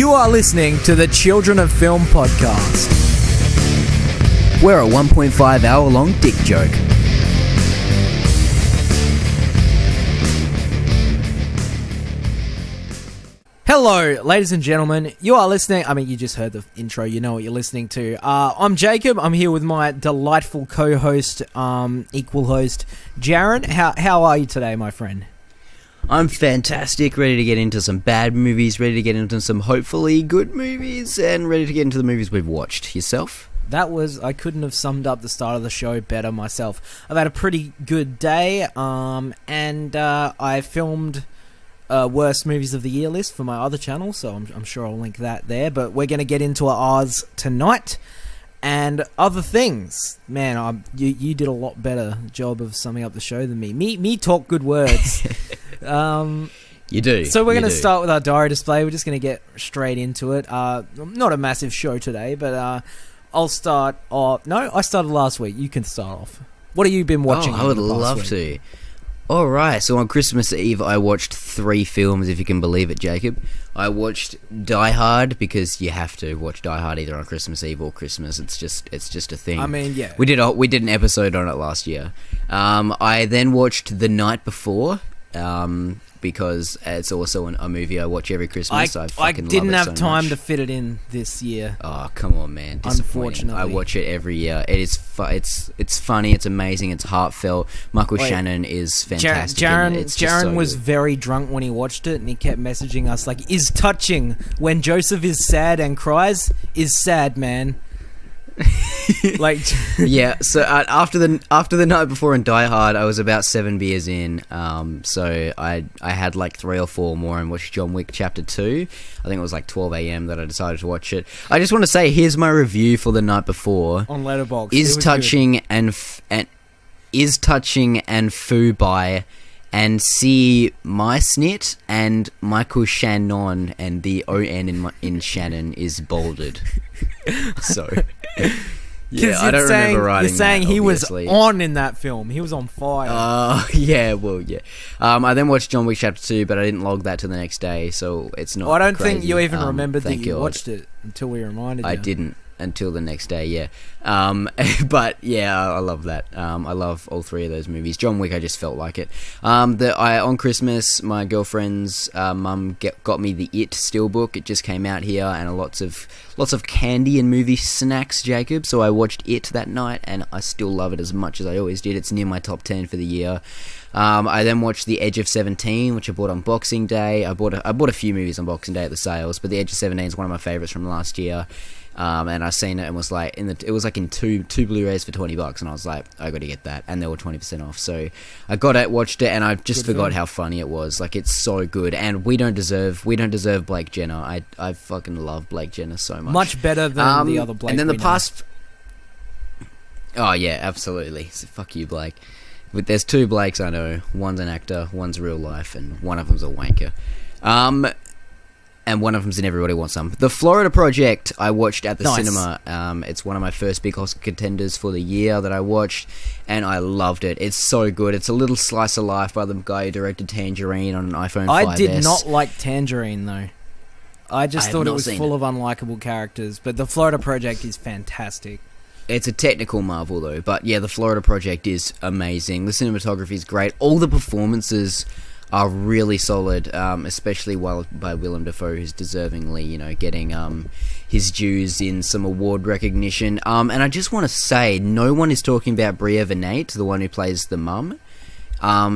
You are listening to the Children of Film podcast. We're a 1.5 hour long dick joke. Hello, ladies and gentlemen. You are listening. I mean, you just heard the intro. You know what you're listening to. I'm Jacob. I'm here with my delightful co-host, equal host, Jaron. How are you today, my friend? I'm fantastic, ready to get into some bad movies, ready to get into some hopefully good movies, and ready to get into the movies we've watched. Yourself? I couldn't have summed up the start of the show better myself. I've had a pretty good day, and I filmed worst movies of the year list for my other channel, so I'm sure I'll link that there. But we're going to get into ours tonight and other things. Man, you did a lot better job of summing up the show than me. Me talk good words. You do. So we're going to start with our diary display. We're just going to get straight into it. Not a massive show today, but I'll start off. No, I started last week. You can start off. What have you been watching? I would love to. Alright, so on Christmas Eve I watched 3 films, if you can believe it, Jacob. I watched Die Hard, because you have to watch Die Hard either on Christmas Eve or Christmas. It's just a thing. I mean, yeah. We did an episode on it last year. I then watched The Night Before, because it's also a movie I watch every Christmas. I didn't have time to fit it in this year. Oh, come on, man. Unfortunately. I watch it every year. It is it's funny, it's amazing, it's heartfelt. Michael Shannon is fantastic. Jaron was very drunk when he watched it, and he kept messaging us like, "Is touching when Joseph is sad and cries is sad, man." Like yeah, so after the Night Before and Die Hard, I was about 7 beers in, so I had like 3 or 4 more and watched John Wick Chapter 2. I think it was like 12 a.m. that I decided to watch it. I just want to say, here's my review for The Night Before. On Letterboxd. Is touching and foo by and see my snit and Michael Shannon, and the O-N in Shannon is bolded. So, yeah, I don't remember writing that. You're saying he obviously was on in that film. He was on fire. Yeah, well, yeah. I then watched John Wick Chapter 2, but I didn't log that to the next day, so it's not I don't crazy. think you even remembered that you God. watched it until we reminded you. I didn't until the next day, yeah. But yeah, I love that. I love all 3 of those movies. John Wick, I just felt like it. On Christmas, my girlfriend's mum got me the It Steelbook. It just came out here, and lots of candy and movie snacks, Jacob. So I watched It that night, and I still love it as much as I always did. It's near my top 10 for the year. I then watched The Edge of 17, which I bought on Boxing Day. I bought a few movies on Boxing Day at the sales, but The Edge of 17 is one of my favourites from last year. And I seen it and was like, it was like in two Blu-rays for $20, and I was like, I got to get that, and they were 20% off. So I got it, watched it, and I just forgot how funny it was. Like, it's so good, and we don't deserve Blake Jenner. I fucking love Blake Jenner so much. Much better than the other Blake. And then the past. Oh yeah, absolutely. So fuck you, Blake. But there's 2 Blakes I know. One's an actor, one's real life, and one of them's a wanker. And one of them's in Everybody Wants Some. The Florida Project I watched at the cinema. It's one of my first big Oscar contenders for the year that I watched, and I loved it. It's so good. It's a little slice of life by the guy who directed Tangerine on an iPhone 5S. I did not like Tangerine, though. I just thought it was full of unlikable characters, but The Florida Project is fantastic. It's a technical marvel, though. But yeah, The Florida Project is amazing. The cinematography is great. All the performances are really solid, especially by Willem Dafoe, who's deservingly, getting his dues in some award recognition. And I just want to say, no one is talking about Bria Vinate, the one who plays the mum.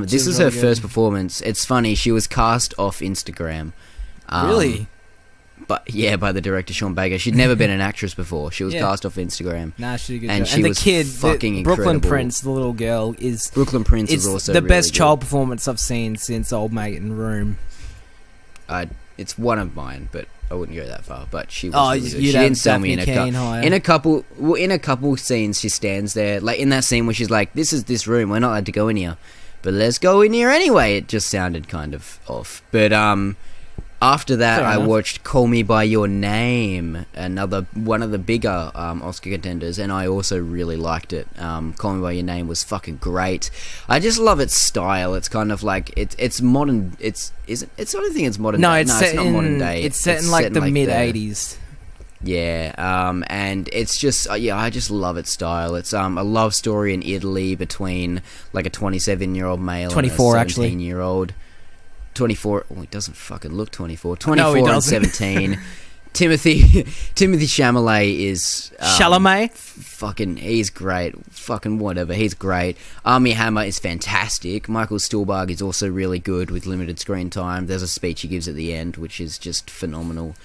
This is her first performance. It's funny, she was cast off Instagram. Really? But yeah, by the director Sean Baker. She'd never been an actress before. She was cast off Instagram. Nah, she did good and job. she the was kid, fucking Brooklyn incredible. Prince, the little girl, is Brooklyn Prince is also the really best good. child performance I've seen since Old Mate in Room. It's one of mine, but I wouldn't go that far. But she was really good. She didn't sell me in a couple scenes. She stands there, like in that scene where she's like, "This is this room. We're not allowed to go in here, but let's go in here anyway." It just sounded kind of off, but After that, Fair I enough. watched Call Me By Your Name, another one of the bigger Oscar contenders, and I also really liked it. Call Me By Your Name was fucking great. I just love its style. It's kind of like it's modern. It's I don't think it's modern. No, day. it's No, set it's not in modern day. It's set in like the mid '80s. Yeah, and it's just I just love its style. It's a love story in Italy between like a 27-year-old male 24 and a actually. 17-year-old. 24. Well, he doesn't fucking look 24. No, 24 he and doesn't. 17. Timothy Chalamet is Chalamet? fucking, he's great. Fucking whatever, he's great. Armie Hammer is fantastic. Michael Stuhlbarg is also really good with limited screen time. There's a speech he gives at the end, which is just phenomenal.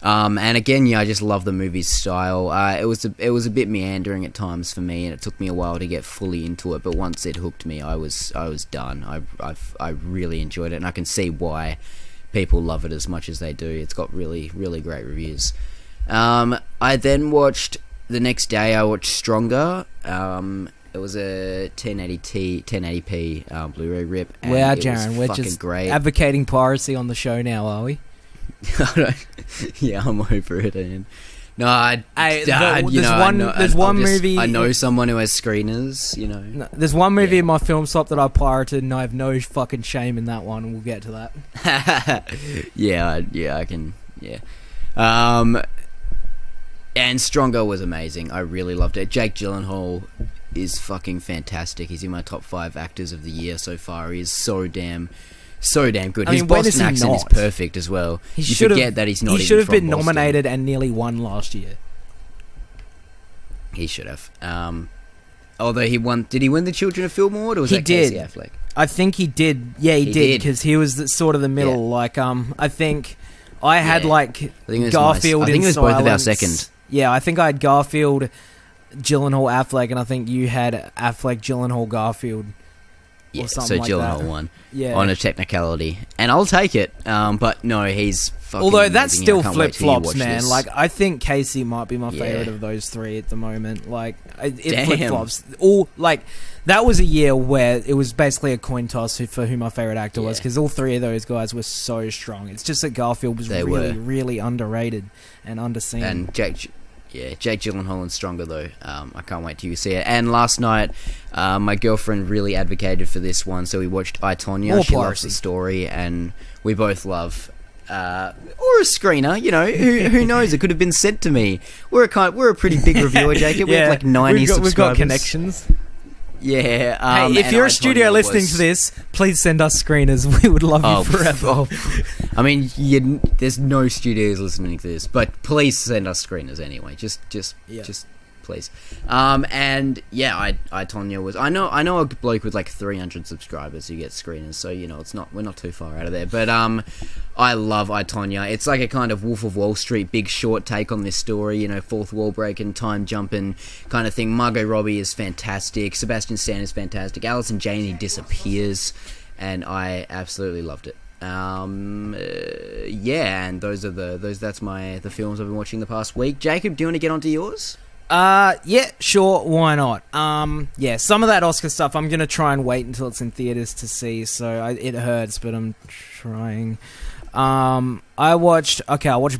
And again, I just love the movie's style. It was a bit meandering at times for me, and it took me a while to get fully into it. But once it hooked me, I was done. I really enjoyed it, and I can see why people love it as much as they do. It's got really, really great reviews. I then watched the next day. I watched Stronger. It was a 1080p Blu-ray rip. And Wow, it was Jaren, we're fucking just great. advocating piracy on the show now, are we? Yeah, I'm over it. And no, there's one movie. I know someone who has screeners. You know, No, there's one movie in my film swap that I pirated, and I have no fucking shame in that one. And we'll get to that. yeah, I can. Yeah. And Stronger was amazing. I really loved it. Jake Gyllenhaal is fucking fantastic. He's in my top 5 actors of the year so far. He is so damn good. I His mean, when is Boston he accent is not? perfect as well. You forget that he's not. He even should have from been Boston. nominated and nearly won last year. He should have. Although he won. Did he win the Children of Film Award, or was He that Casey did. Affleck? I think he did. Yeah, he He did did. because he was sort of the middle. Yeah. Like, I think I had Yeah. like I think it was Garfield. I think in it was both of our Silence. second. Yeah, I think I had Garfield, Gyllenhaal, Affleck, and I think you had Affleck, Gyllenhaal, Garfield. Yeah, Or so something like Gyllenhaal that. won Yeah. on a technicality, and I'll take it. But no, he's fucking Although that's amazing. still I can't flip wait till you flops, watch man. this. Like, I think Casey might be my Yeah. favorite of those three at the moment. Like, it Damn. flip flops. All like that was a year where it was basically a coin toss for who my favorite actor was, Yeah. because all three of those guys were so strong. It's just that Garfield was They really, were. really underrated and underseen. And Jake Gyllenhaal and Stronger though. I can't wait till you see it. And last night, my girlfriend really advocated for this one, so we watched I, Tonya. More She loves piracy. the story, and we both love. Or a screener, you know, who knows? It could have been sent to me. We're a pretty big reviewer, Jacob. We have like 90 subscribers. We've got connections. Yeah. Hey, if and you're I, a studio Tonya listening was- to this, please send us screeners. We would love you forever. I mean, there's no studios listening to this, but please send us screeners anyway. Just please. And yeah, I Tonya was. I know a bloke with like 300 subscribers who gets screeners, so you know we're not too far out of there. But I love I, Tonya. It's like a kind of Wolf of Wall Street, Big Short take on this story. You know, fourth wall breaking, time jumping kind of thing. Margot Robbie is fantastic. Sebastian Stan is fantastic. Alison Janney disappears, and I absolutely loved it. Yeah, and that's the films I've been watching the past week. Jacob, do you want to get onto yours? Yeah, sure, why not? Yeah, some of that Oscar stuff I'm gonna try and wait until it's in theaters to see, so it hurts, but I'm trying. I watched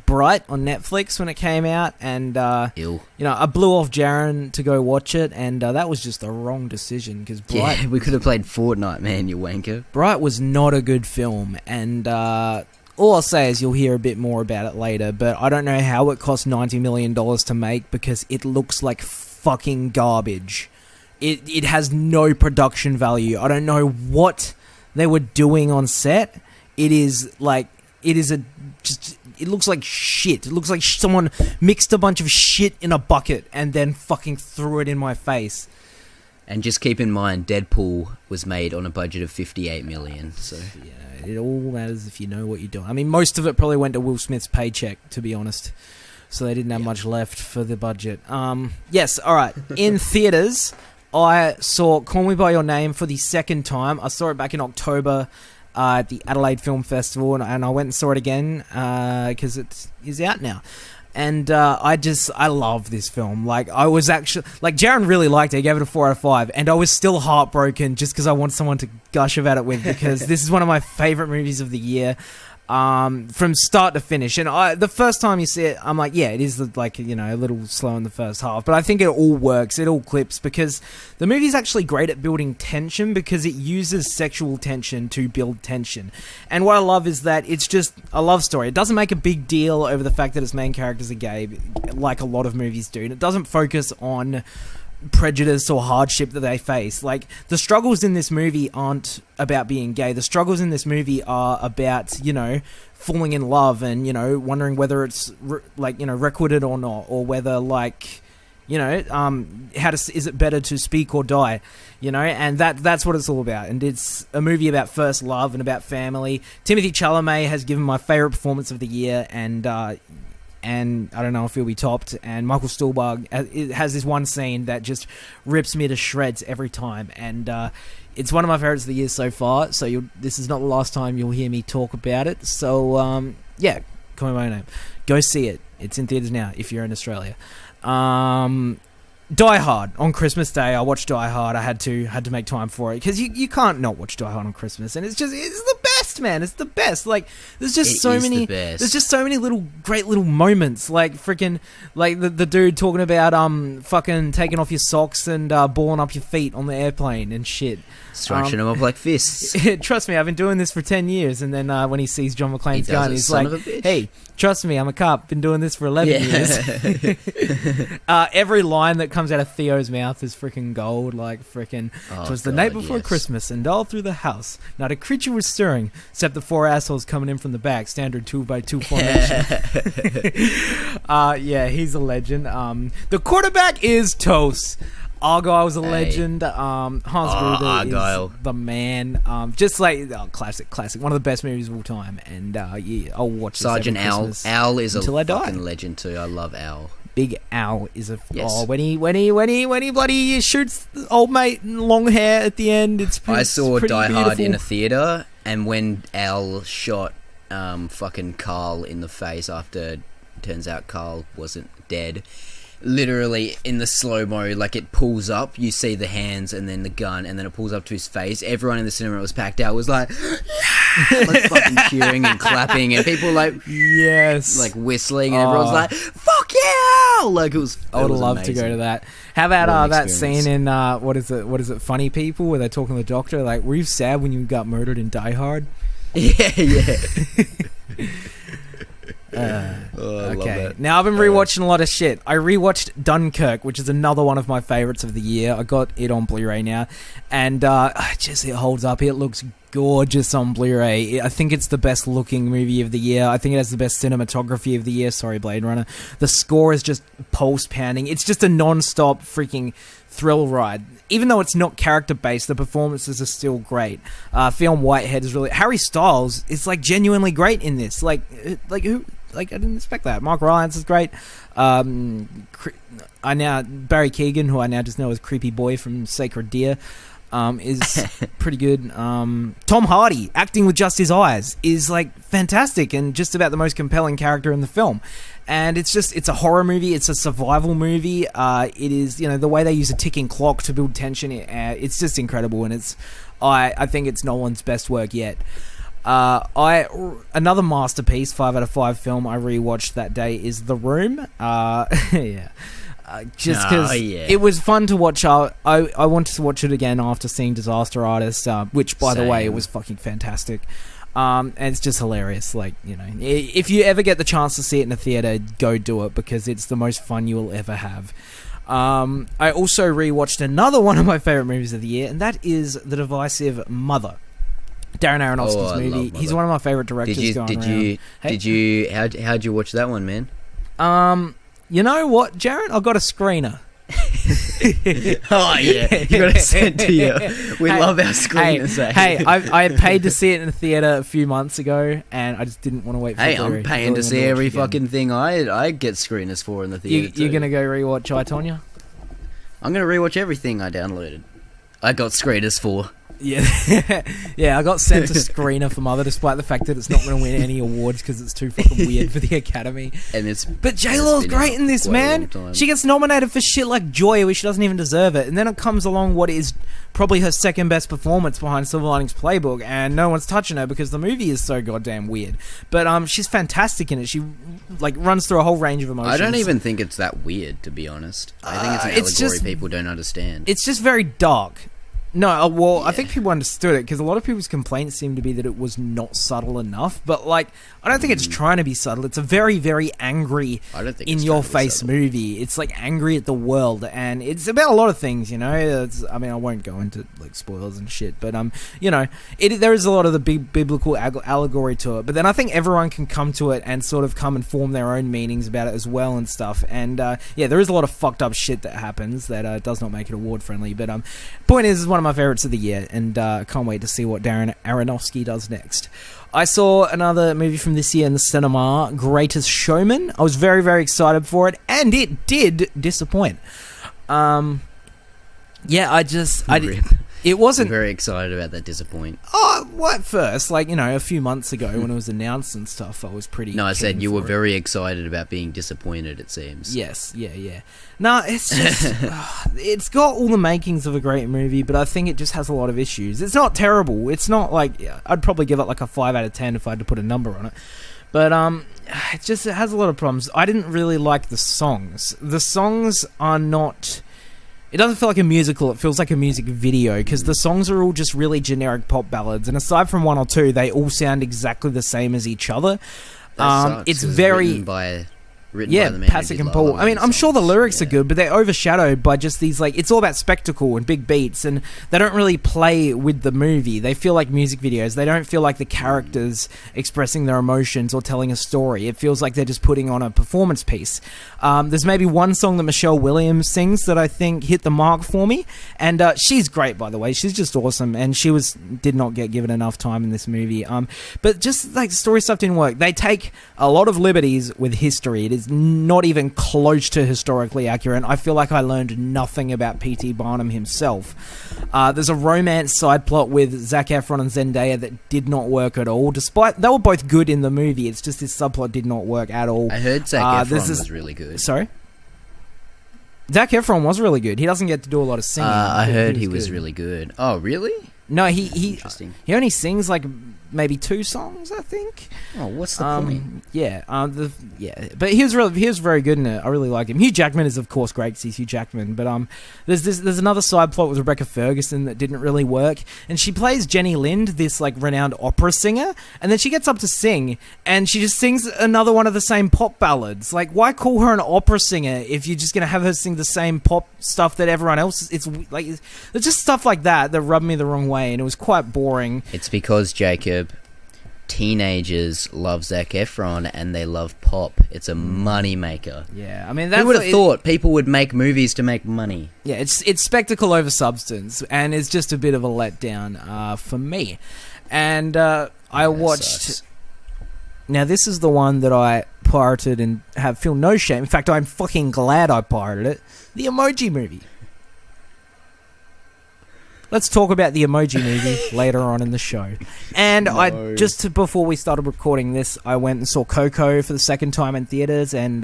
Bright on Netflix when it came out, and Ill. you know, I blew off Jaren to go watch it, and that was just the wrong decision, because Bright, Yeah, we could have played Fortnite, man, you wanker. Bright was not a good film, and all I'll say is you'll hear a bit more about it later, but I don't know how it cost $90 million to make, because it looks like fucking garbage. It has no production value. I don't know what they were doing on set. It looks like shit. It looks like someone mixed a bunch of shit in a bucket and then fucking threw it in my face. And just keep in mind, Deadpool was made on a budget of $58 million, so... Yeah, it all matters if you know what you're doing. I mean, most of it probably went to Will Smith's paycheck, to be honest. So they didn't have much left for the budget. Yes, alright. In theatres, I saw Call Me By Your Name for the second time. I saw it back in October at the Adelaide Film Festival, and I went and saw it again because it is out now. And I love this film. Like, I was actually... Like, Jaren really liked it. He gave it a 4 out of 5. And I was still heartbroken just because I want someone to gush about it with, because this is one of my favourite movies of the year. from start to finish. And the first time you see it, I'm like, yeah, it is like, you know, a little slow in the first half, but I think it all works, it all clips, because the movie's actually great at building tension, because it uses sexual tension to build tension. And what I love is that it's just a love story. It doesn't make a big deal over the fact that its main characters are gay, like a lot of movies do, and it doesn't focus on prejudice or hardship that they face. Like, the struggles in this movie aren't about being gay. The struggles in this movie are about, you know, falling in love and, you know, wondering whether it's like, you know, requited or not, or whether, like, you know, is it better to speak or die, you know? And that's what it's all about. And it's a movie about first love and about family. Timothée Chalamet has given my favorite performance of the year, and I don't know if he'll be topped. And Michael Stuhlbarg, it has this one scene that just rips me to shreds every time, and it's one of my favorites of the year so far. So this is not the last time you'll hear me talk about it. So yeah, Call Me by Your Name, go see it. It's in theaters now if you're in Australia. Die Hard on Christmas Day. I watched Die Hard. I had to make time for it, because you can't not watch Die Hard on Christmas, and it's the best, man. It's the best. Like, there's just so many little great little moments, like freaking, like the dude talking about fucking taking off your socks and balling up your feet on the airplane and shit. Stretching them up like fists. Trust me, I've been doing this for 10 years. And then when he sees John McClane's gun, he's like, hey, trust me, I'm a cop. Been doing this for 11 years. Every line that comes out of Theo's mouth is freaking gold. Like, freaking, it was the night before Christmas, and all through the house, not a creature was stirring, except the 4 assholes coming in from the back. Standard 2x2 formation. Yeah, he's a legend. The quarterback is Toast. Argyle's a legend. Hans Gruber is the man. Just like classic. One of the best movies of all time. And yeah, I'll watch Sergeant Owl. Owl is a fucking legend too. I love Owl. Big Owl is a when he bloody shoots the old mate in long hair at the end. It's pretty, I saw it's Die beautiful. Hard in a theater, and when Owl shot fucking Carl in the face after turns out Carl wasn't dead. Literally in the slow-mo, like it pulls up, you see the hands and then the gun, and then it pulls up to his face. Everyone in the cinema was packed out, was like, yeah! Like fucking cheering and clapping, and people like, yes, like whistling, and everyone's like, fuck yeah! Like, it was I would love amazing. to go to that. How about that scene in what is it, Funny People, where they're talking to the doctor, like, were you sad when you got murdered in Die Hard? Yeah. Okay, now I've been rewatching a lot of shit. I rewatched Dunkirk, which is another one of my favorites of the year. I got it on Blu-ray now, and it holds up. It looks gorgeous on Blu-ray. I think it's the best looking movie of the year. I think it has the best cinematography of the year. Sorry, Blade Runner. The score is just pulse pounding. It's just a non-stop freaking thrill ride. Even though it's not character based, the performances are still great. Fionn Whitehead is really... Harry Styles is like genuinely great in this. Like who? Like, I didn't expect that. Mark Rylance is great. Barry Keoghan, who I now just know as Creepy Boy from Sacred Deer, is pretty good. Tom Hardy, acting with just his eyes, is like fantastic and just about the most compelling character in the film. And it's a horror movie. It's a survival movie. It is, the way they use a ticking clock to build tension. It's just incredible, and I think it's Nolan's best work yet. Another masterpiece, 5 out of 5 film I rewatched that day is The Room. Yeah. Just because it was fun to watch. I wanted to watch it again after seeing Disaster Artist, which, by the way, it was fucking fantastic. And it's just hilarious. Like, if you ever get the chance to see it in a theater, go do it, because it's the most fun you will ever have. I also rewatched another one of my favorite movies of the year, and that is The Divisive Mother. Darren Aronofsky's movie. He's one of my favorite directors How'd you watch that one, man? You know what, Jared? I got a screener. Oh yeah, you got to send to you. We love our screeners. I paid to see it in the theater a few months ago, and I just didn't want to wait for it. I'm paying to see every fucking thing I get screeners for in the theater. You're gonna go rewatch I, Tonya? I'm gonna rewatch everything I downloaded. I got screeners for. Yeah, yeah. I got sent to screener for Mother, despite the fact that it's not going to win any awards because it's too fucking weird for the Academy. But J-Law's great in this, man. She gets nominated for shit like Joy, where she doesn't even deserve it, and then it comes along what is probably her second best performance behind Silver Linings Playbook, and no one's touching her because the movie is so goddamn weird. But she's fantastic in it. She like runs through a whole range of emotions. I don't even think it's that weird, to be honest. I think it's an allegory people don't understand. It's just very dark. No, well, yeah. I think people understood it because a lot of people's complaints seem to be that it was not subtle enough. But like, I don't think it's trying to be subtle. It's a very, very angry, in-your-face movie. It's like angry at the world, and it's about a lot of things. You know, I mean, I won't go into like spoilers and shit, but you know, there is a lot of the big biblical allegory to it. But then I think everyone can come to it and sort of come and form their own meanings about it as well and stuff. And yeah, there is a lot of fucked up shit that happens that does not make it award friendly. But point is one of my favorites of the year, and I can't wait to see what Darren Aronofsky does next. I saw another movie from this year in the cinema, Greatest Showman. I was very, very excited for it, and it did disappoint. Yeah, it wasn't... I'm very excited about that disappoint. Oh, well, at first, like, you know, a few months ago when it was announced and stuff, I was pretty... No, I said you were very excited about being disappointed, it seems. Yes, yeah. No, it's just... it's got all the makings of a great movie, but I think it just has a lot of issues. It's not terrible. It's not like... I'd probably give it like a 5 out of 10 if I had to put a number on it. But it has a lot of problems. I didn't really like the songs. The songs are not... It doesn't feel like a musical, it feels like a music video, because the songs are all just really generic pop ballads, and aside from one or two, they all sound exactly the same as each other. It's very... written by the man Pasek and Paul. I mean, I'm sure the lyrics are good, but they're overshadowed by just these, like, it's all about spectacle and big beats, and they don't really play with the movie. They feel like music videos. They don't feel like the characters expressing their emotions or telling a story. It feels like they're just putting on a performance piece. There's maybe one song that Michelle Williams sings that I think hit the mark for me, and she's great, by the way. She's just awesome, and she did not get given enough time in this movie. But just, like, the story stuff didn't work. They take a lot of liberties with history. It is not even close to historically accurate. I feel like I learned nothing about P.T. Barnum himself. There's a romance side plot with Zac Efron and Zendaya that did not work at all, despite they were both good in the movie. It's just this subplot did not work at all. I heard Zac Efron was really good. Sorry? Zac Efron was really good. He doesn't get to do a lot of singing. I heard he was really good. Oh, really? No, he only sings like maybe 2 songs, I think. Oh, what's the point? Yeah, but he was very good in it. I really like him. Hugh Jackman is of course great because he's Hugh Jackman. But there's another side plot with Rebecca Ferguson that didn't really work, and she plays Jenny Lind, this like renowned opera singer, and then she gets up to sing, and she just sings another one of the same pop ballads. Like, why call her an opera singer if you're just gonna have her sing the same pop stuff that everyone else? It's like there's just stuff like that rubbed me the wrong way, and it was quite boring. It's because, Jacob, teenagers love Zac Efron and they love pop. It's a money maker. Yeah, I mean, who would have thought people would make movies to make money? Yeah, it's spectacle over substance, and it's just a bit of a letdown for me. And I watched. Sucks. Now, this is the one that I pirated and feel no shame. In fact, I'm fucking glad I pirated it. The Emoji Movie. Let's talk about the Emoji Movie later on in the show. And no. Before we started recording this, I went and saw Coco for the second time in theaters, and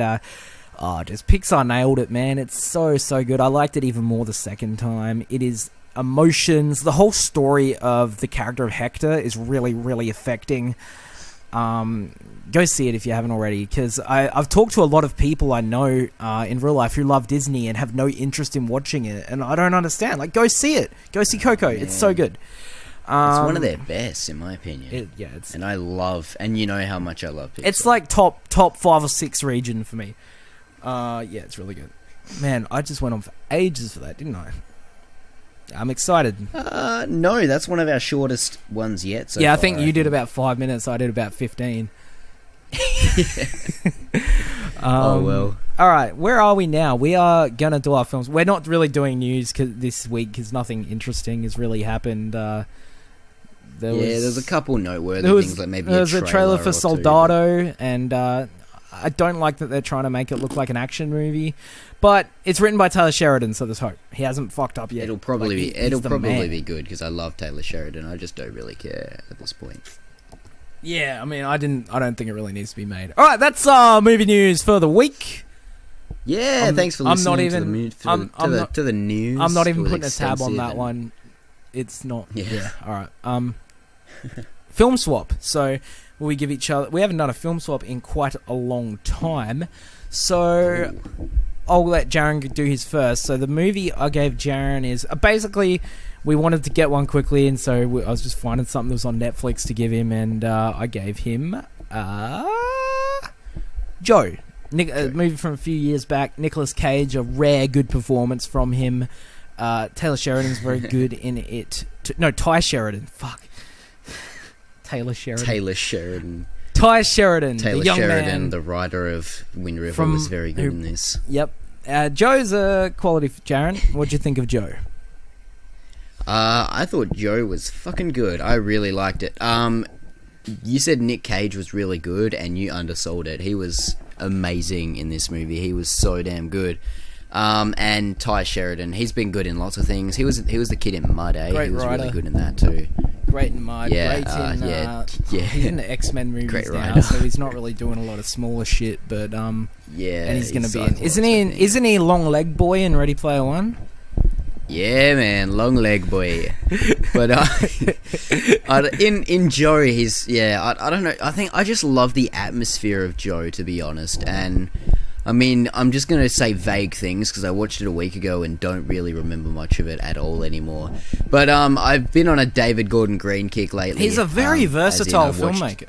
just Pixar nailed it, man. It's so good. I liked it even more the second time. It is emotions. The whole story of the character of Hector is really, really affecting. Go see it if you haven't already, because I've talked to a lot of people I know in real life who love Disney and have no interest in watching it, and I don't understand. Like, go see it. Go see Coco. It's so good. It's one of their best, in my opinion. And I love, and you know how much I love Pixar. It's like top 5 or 6 region for me. It's really good. Man, I just went on for ages for that, didn't I? I'm excited. No, that's one of our shortest ones yet. I think you did about 5 minutes. I did about 15. Oh well. All right, where are we now? We are gonna do our films. We're not really doing news this week because nothing interesting has really happened. There's a couple noteworthy things, like maybe there was a trailer for Soldado, and I don't like that they're trying to make it look like an action movie, but it's written by Taylor Sheridan, so there's hope. He hasn't fucked up yet. It'll probably be good because I love Taylor Sheridan. I just don't really care at this point. Yeah, I mean, I don't think it really needs to be made. All right, that's movie news for the week. Yeah, thanks for listening to the news. I'm not even putting a tab on that one. It's not. Yeah. All right. Film swap. So we give each other. We haven't done a film swap in quite a long time. So I'll let Jaren do his first. So the movie I gave Jaren is basically we wanted to get one quickly, and so I was just finding something that was on Netflix to give him, and I gave him Joe. A movie from a few years back. Nicolas Cage, a rare good performance from him. Taylor Sheridan's very good in it. Ty Sheridan. Fuck. Taylor Sheridan. Ty Sheridan. Taylor the young Sheridan, man the writer of Wind River, was very good in this. Yep. Joe's a quality. Jaren, what'd you think of Joe? I thought Joe was fucking good. I really liked it. You said Nick Cage was really good, and you undersold it. He was amazing in this movie. He was so damn good. And Ty Sheridan, he's been good in lots of things. He was the kid in Mud, eh? Great he was writer. really good in that too. Great in Mud. Yeah, He's in the X-Men movies Great now, writer. so he's not really doing a lot of smaller shit. But yeah, and he's gonna be in. Isn't he Long Leg Boy in Ready Player One? Yeah, man, long leg boy. But in Joe, I don't know. I think I just love the atmosphere of Joe, to be honest. And I mean, I'm just gonna say vague things because I watched it a week ago and don't really remember much of it at all anymore. But I've been on a David Gordon Green kick lately. He's a very versatile filmmaker.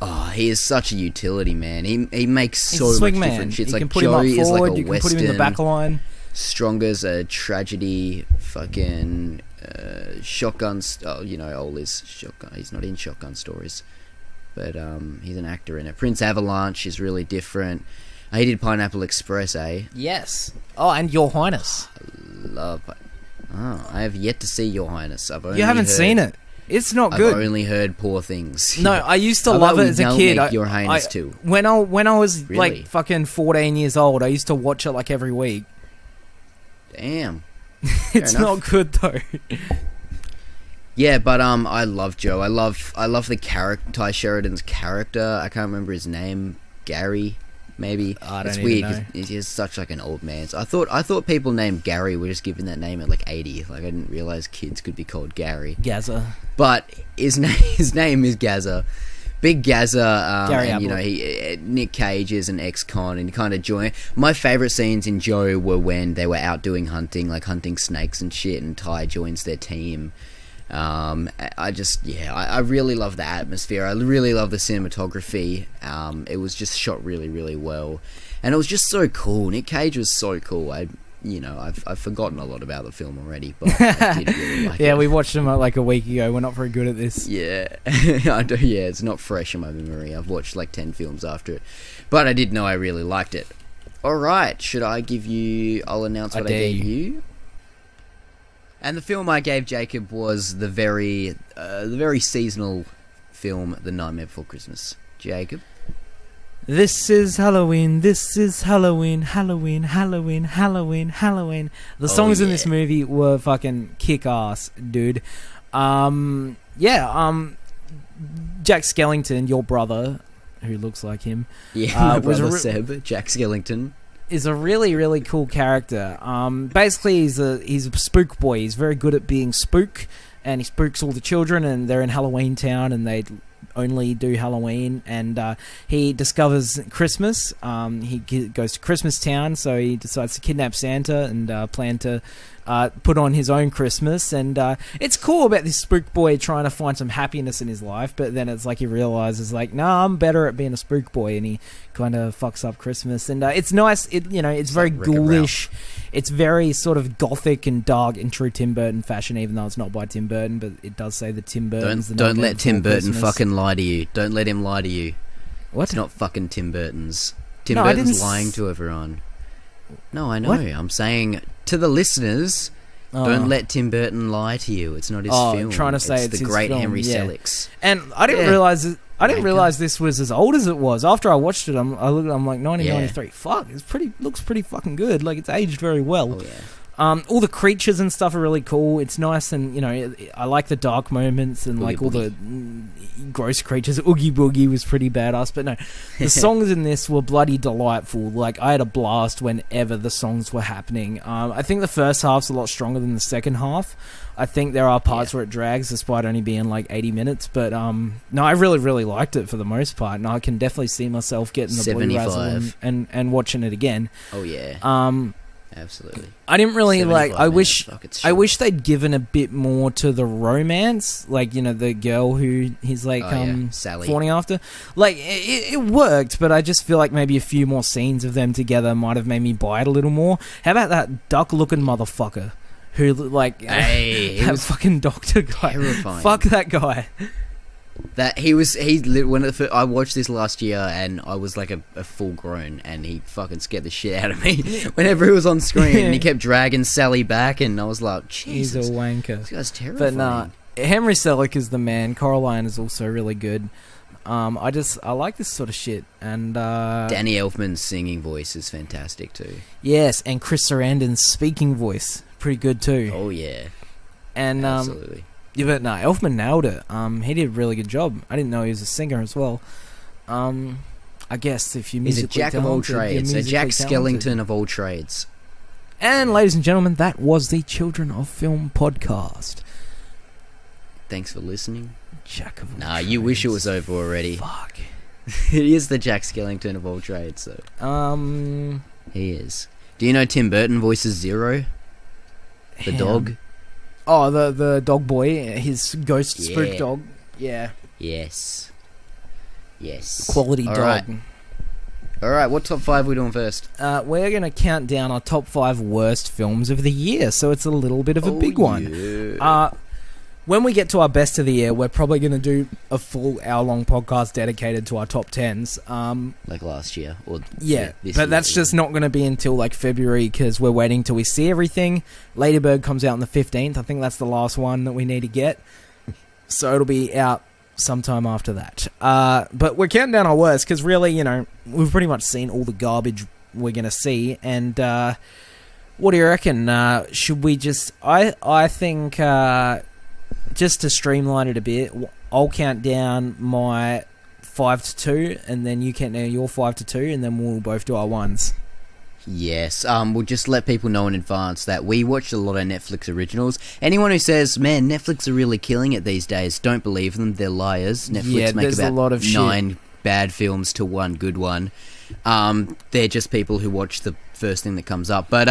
Oh, he is such a utility, man. He makes so much different shit. You Like can put Joe him up is forward, like a you can western. put him in the back line. Stronger's a tragedy, fucking shotgun. All his shotgun. He's not in Shotgun Stories, but he's an actor in it. Prince Avalanche is really different. He did Pineapple Express, eh? Yes. Oh, and Your Highness. I have yet to see Your Highness. You haven't seen it. It's not good. I've only heard poor things. No, I used to love it as a kid. Your Highness too. When I was Really? like fucking 14 years old, I used to watch it like every week. Damn. It's not good though. Yeah, but I love Joe. I love the character, Ty Sheridan's character. I can't remember his name. Gary, maybe. I don't it's even weird. know. He's such like an old man. So I thought people named Gary were just given that name at like 80. Like I didn't realize kids could be called Gary. Gaza. But his name is Gaza. Big Gaza, Gary and Nick Cage is an ex-con, and kind of join. My favourite scenes in Joe were when they were out doing hunting, like hunting snakes and shit, and Ty joins their team. I really love the atmosphere. I really love the cinematography. It was just shot really, really well, and it was just so cool. Nick Cage was so cool. I've forgotten a lot about the film already, but I did really like it. Yeah, we watched them like a week ago. We're not very good at this. Yeah, I do. Yeah, it's not fresh in my memory. I've watched like 10 films after it, but I did know I really liked it. All right, I'll announce what I gave you. And the film I gave Jacob was the very seasonal film, The Nightmare Before Christmas. Jacob? This is Halloween, this is Halloween, Halloween, Halloween, Halloween, Halloween. The songs in this movie were fucking kick-ass, dude. Jack Skellington, your brother, who looks like him. Yeah, my brother Seb, Jack Skellington. Is a really, really cool character. Basically, he's a spook boy. He's very good at being spook, and he spooks all the children, and they're in Halloween Town, and they only do Halloween, and he discovers Christmas. He goes to Christmas Town, so he decides to kidnap Santa and plan to put on his own Christmas. And it's cool about this spook boy trying to find some happiness in his life, but then it's like he realizes, like, nah, I'm better at being a spook boy, and he kind of fucks up Christmas. And it's nice. It's very ghoulish. It's very sort of gothic and dark in true Tim Burton fashion, even though it's not by Tim Burton, but it does say that Tim Burton's the Don't let Tim Burton Christmas. fucking lie to you. Don't let him lie to you. What? It's not fucking Tim Burton's. Tim Burton's lying to everyone. No, I know. What? I'm saying to the listeners, don't let Tim Burton lie to you. It's not his film. Trying to say it's the his great film, Henry yeah. Selick's. And I didn't realize I didn't realize this was as old as it was. After I watched it, I'm like 1993. Yeah. Fuck, looks pretty fucking good. Like, it's aged very well. Oh yeah. All the creatures and stuff are really cool. It's nice, and I like the dark moments and like all the gross creatures. Oogie Boogie was pretty badass, but no, the songs in this were bloody delightful. Like, I had a blast whenever the songs were happening. I think the first half's a lot stronger than the second half. I think there are parts where it drags, despite only being like 80 minutes. But no, I really, really liked it for the most part, and I can definitely see myself getting the Blu-rays and watching it again. Oh yeah. Absolutely. I didn't really like. I wish they'd given a bit more to the romance, like the girl who he's like Sally fawning after. Like it worked, but I just feel like maybe a few more scenes of them together might have made me buy it a little more. How about that duck-looking motherfucker who like that fucking doctor guy? Terrifying. Fuck that guy. That I watched this last year and I was like a full grown, and he fucking scared the shit out of me whenever he was on screen. And he kept dragging Sally back, and I was like, Jesus, he's a wanker. This guy's terrifying. But nah, Henry Selick is the man. Coraline is also really good. I like this sort of shit. And Danny Elfman's singing voice is fantastic too. Yes, and Chris Sarandon's speaking voice, pretty good too. Oh yeah, and absolutely. Yeah, but no, Elfman nailed it. He did a really good job. I didn't know he was a singer as well. I guess if you musically he's a jack of all trades, a Jack Skellington of all trades. And ladies and gentlemen, that was the Children of Film podcast. Thanks for listening. Jack of all Nah, trades. you wish it was over already. Fuck. It is the Jack Skellington of all trades, though. He is. Do you know Tim Burton voices Zero? The dog? Oh, the dog boy, his ghost spook dog. Yeah. Yes. Quality All dog. Right. Alright, what top 5 are we doing first? We're going to count down our top 5 worst films of the year, so it's a little bit of a big one. Yeah. When we get to our best of the year, we're probably going to do a full hour-long podcast dedicated to our top 10s. Like last year. Or this year, that's just not going to be until like February, because we're waiting till we see everything. Ladybird comes out on the 15th. I think that's the last one that we need to get. So it'll be out sometime after that. But we're counting down our worst, because really, we've pretty much seen all the garbage we're going to see. And what do you reckon? Should we just... I think... just to streamline it a bit, I'll count down my 5 to 2, and then you count down your 5 to 2, and then we'll both do our ones. Yes, we'll just let people know in advance that we watched a lot of Netflix originals. Anyone who says, man, Netflix are really killing it these days, don't believe them, they're liars. Netflix make about a lot of 9 bad films to 1 good one. They're just people who watch the first thing that comes up. But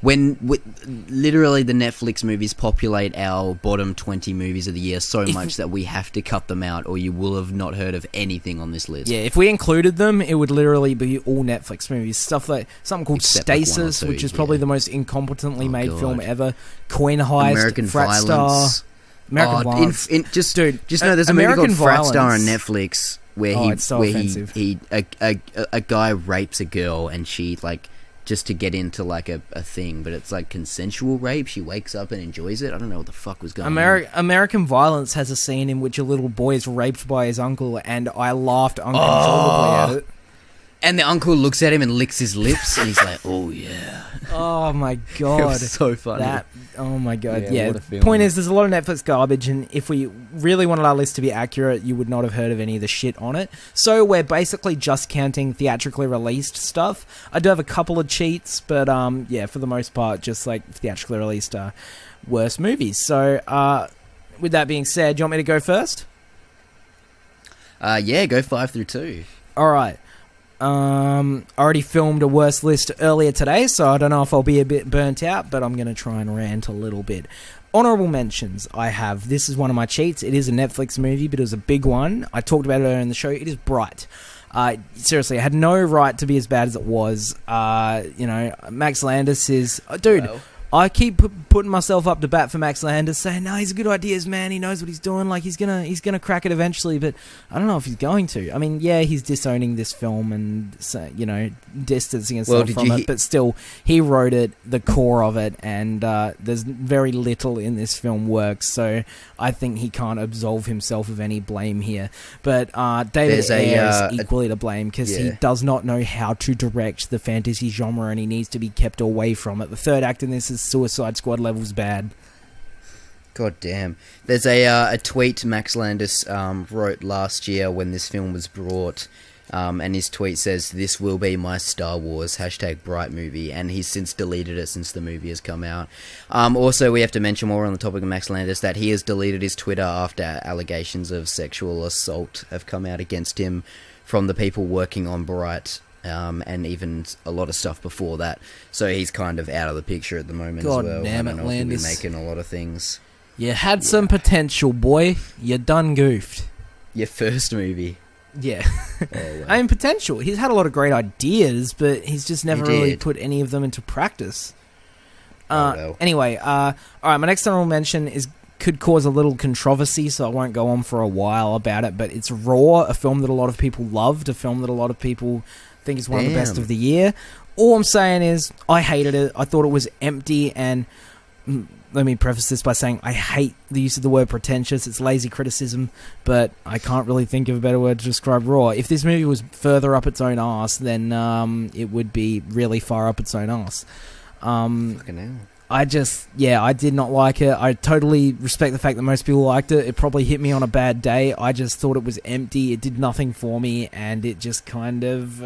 literally the Netflix movies populate our bottom 20 movies of the year so much that we have to cut them out, or you will have not heard of anything on this list. Yeah, if we included them, it would literally be all Netflix movies. Stuff like something called Except like Stasis, 1 or 2, which is probably the most incompetently made God. film ever. Coin Heist, American Frat Violence. Star, American Violence. Just Dude, know there's a movie called Frat Star on Violence. Netflix where it's so offensive. a guy rapes a girl, and she like just to get into like a thing, but it's like consensual rape. She wakes up and enjoys it. I don't know what the fuck was going on. American Violence has a scene in which a little boy is raped by his uncle, and I laughed uncontrollably at it. And the uncle looks at him and licks his lips, and he's like, "Oh yeah." Oh my god, it was so funny. Oh my god, Yeah, yeah. what a film. Point is, there's a lot of Netflix garbage, and if we really wanted our list to be accurate, you would not have heard of any of the shit on it. So we're basically just counting theatrically released stuff. I do have a couple of cheats, but yeah, for the most part, just like theatrically released worst movies. So with that being said, do you want me to go first? Yeah, go 5 through 2. All right. I already filmed a worst list earlier today, so I don't know if I'll be a bit burnt out, but I'm going to try and rant a little bit. Honorable mentions I have. This is one of my cheats. It is a Netflix movie, but it was a big one. I talked about it earlier in the show. It is Bright. Seriously, I had no right to be as bad as it was. Max Landis is... dude, Well. I keep putting myself up to bat for Max Landis, saying, no, he's a good ideas man, he knows what he's doing, like, he's gonna crack it eventually, but I don't know if he's going to. I mean, yeah, he's disowning this film and, you know, distancing himself from it, but still, he wrote it, the core of it, and there's very little in this film works, so I think he can't absolve himself of any blame here. But David Ayer is equally to blame, because he does not know how to direct the fantasy genre, and he needs to be kept away from it. The third act in this is Suicide Squad levels bad. God damn. There's a tweet Max Landis wrote last year when this film was brought, and his tweet says, "This will be my Star Wars, #bright movie," and he's since deleted it since the movie has come out. Also, we have to mention, while we're on the topic of Max Landis, that he has deleted his Twitter after allegations of sexual assault have come out against him from the people working on Bright. And even a lot of stuff before that, so he's kind of out of the picture at the moment. God as well. damn it, Landis! He'll be making a lot of things. You had some potential, boy. You done goofed. Your first movie. Yeah. Oh, wow. I mean, potential. He's had a lot of great ideas, but he's just never really put any of them into practice. Anyway, all right. My next honorable mention could cause a little controversy, so I won't go on for a while about it. But it's Raw, a film that a lot of people loved, a film that a lot of people think is one of the best of the year. All I'm saying is, I hated it. I thought it was empty, and let me preface this by saying I hate the use of the word pretentious. It's lazy criticism, but I can't really think of a better word to describe Raw. If this movie was further up its own arse, then it would be really far up its own arse. Fucking hell. I did not like it. I totally respect the fact that most people liked it. It probably hit me on a bad day. I just thought it was empty. It did nothing for me, and it just kind of,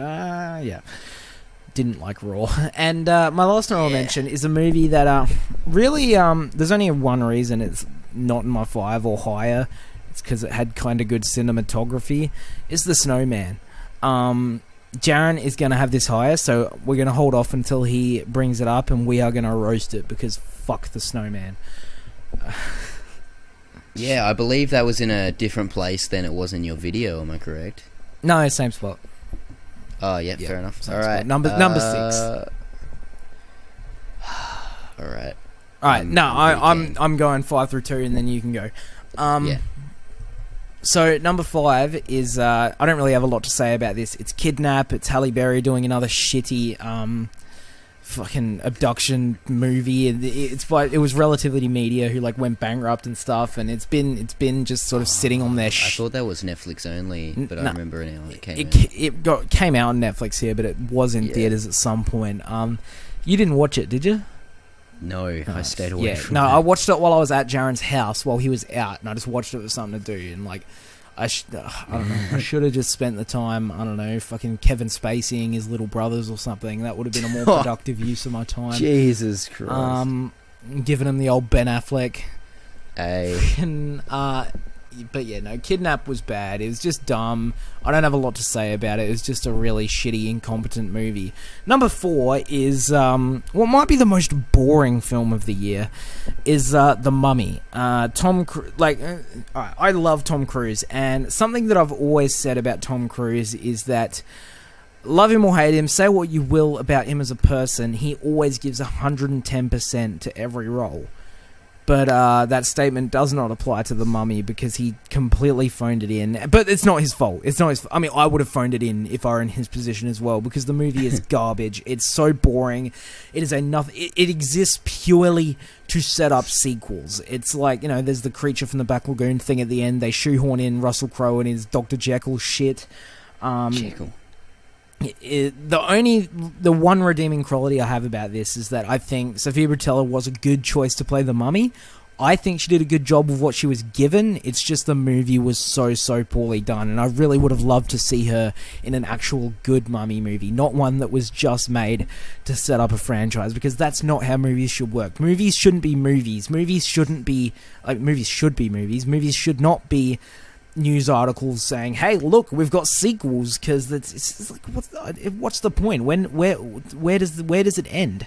didn't like Raw. And my last honorable mention is a movie that really, there's only one reason it's not in my 5 or higher. It's because it had kind of good cinematography. It's The Snowman. Jaren is going to have this higher, so we're going to hold off until he brings it up, and we are going to roast it, because fuck The Snowman. Yeah, I believe that was in a different place than it was in your video, am I correct? No, same spot. Oh, yeah, fair enough. Alright. Number 6. Alright. Alright, no, I'm going 5 through 2, and then you can go. Yeah. So, number 5 is, I don't really have a lot to say about this. It's Kidnap. It's Halle Berry doing another shitty, fucking abduction movie. It was Relativity Media who, like, went bankrupt and stuff, and it's been just sort of sitting on their I thought that was Netflix only, but I remember now it came out. It came out on Netflix here, but it was in theaters at some point. You didn't watch it, did you? No, I stayed away from it. I watched it while I was at Jaren's house while he was out, and I just watched it for something to do, and like, I don't know, I should have just spent the time, I don't know, fucking Kevin Spaceying his little brothers or something. That would have been a more productive use of my time. Jesus Christ. Giving him the old Ben Affleck. Hey. But yeah, no, Kidnap was bad. It was just dumb. I don't have a lot to say about it. It was just a really shitty, incompetent movie. Number 4 is what might be the most boring film of the year, is The Mummy. I love Tom Cruise, and something that I've always said about Tom Cruise is that, love him or hate him, say what you will about him as a person, he always gives 110% to every role. But that statement does not apply to The Mummy, because he completely phoned it in. But it's not his fault. I mean, I would have phoned it in if I were in his position as well, because the movie is garbage. It's so boring. It is it exists purely to set up sequels. It's like, you know, there's the Creature from the Black Lagoon thing at the end. They shoehorn in Russell Crowe and his Dr. Jekyll shit. Jekyll. The one redeeming quality I have about this is that I think Sofia Boutella was a good choice to play the Mummy. I think she did a good job of what she was given. It's just the movie was so poorly done, and I really would have loved to see her in an actual good Mummy movie, not one that was just made to set up a franchise, because that's not how movies should work. Movies shouldn't be movies. Movies shouldn't be like movies should be movies. Movies should not be news articles saying, "Hey, look, we've got sequels," because it's like, what's the point? Where does it end?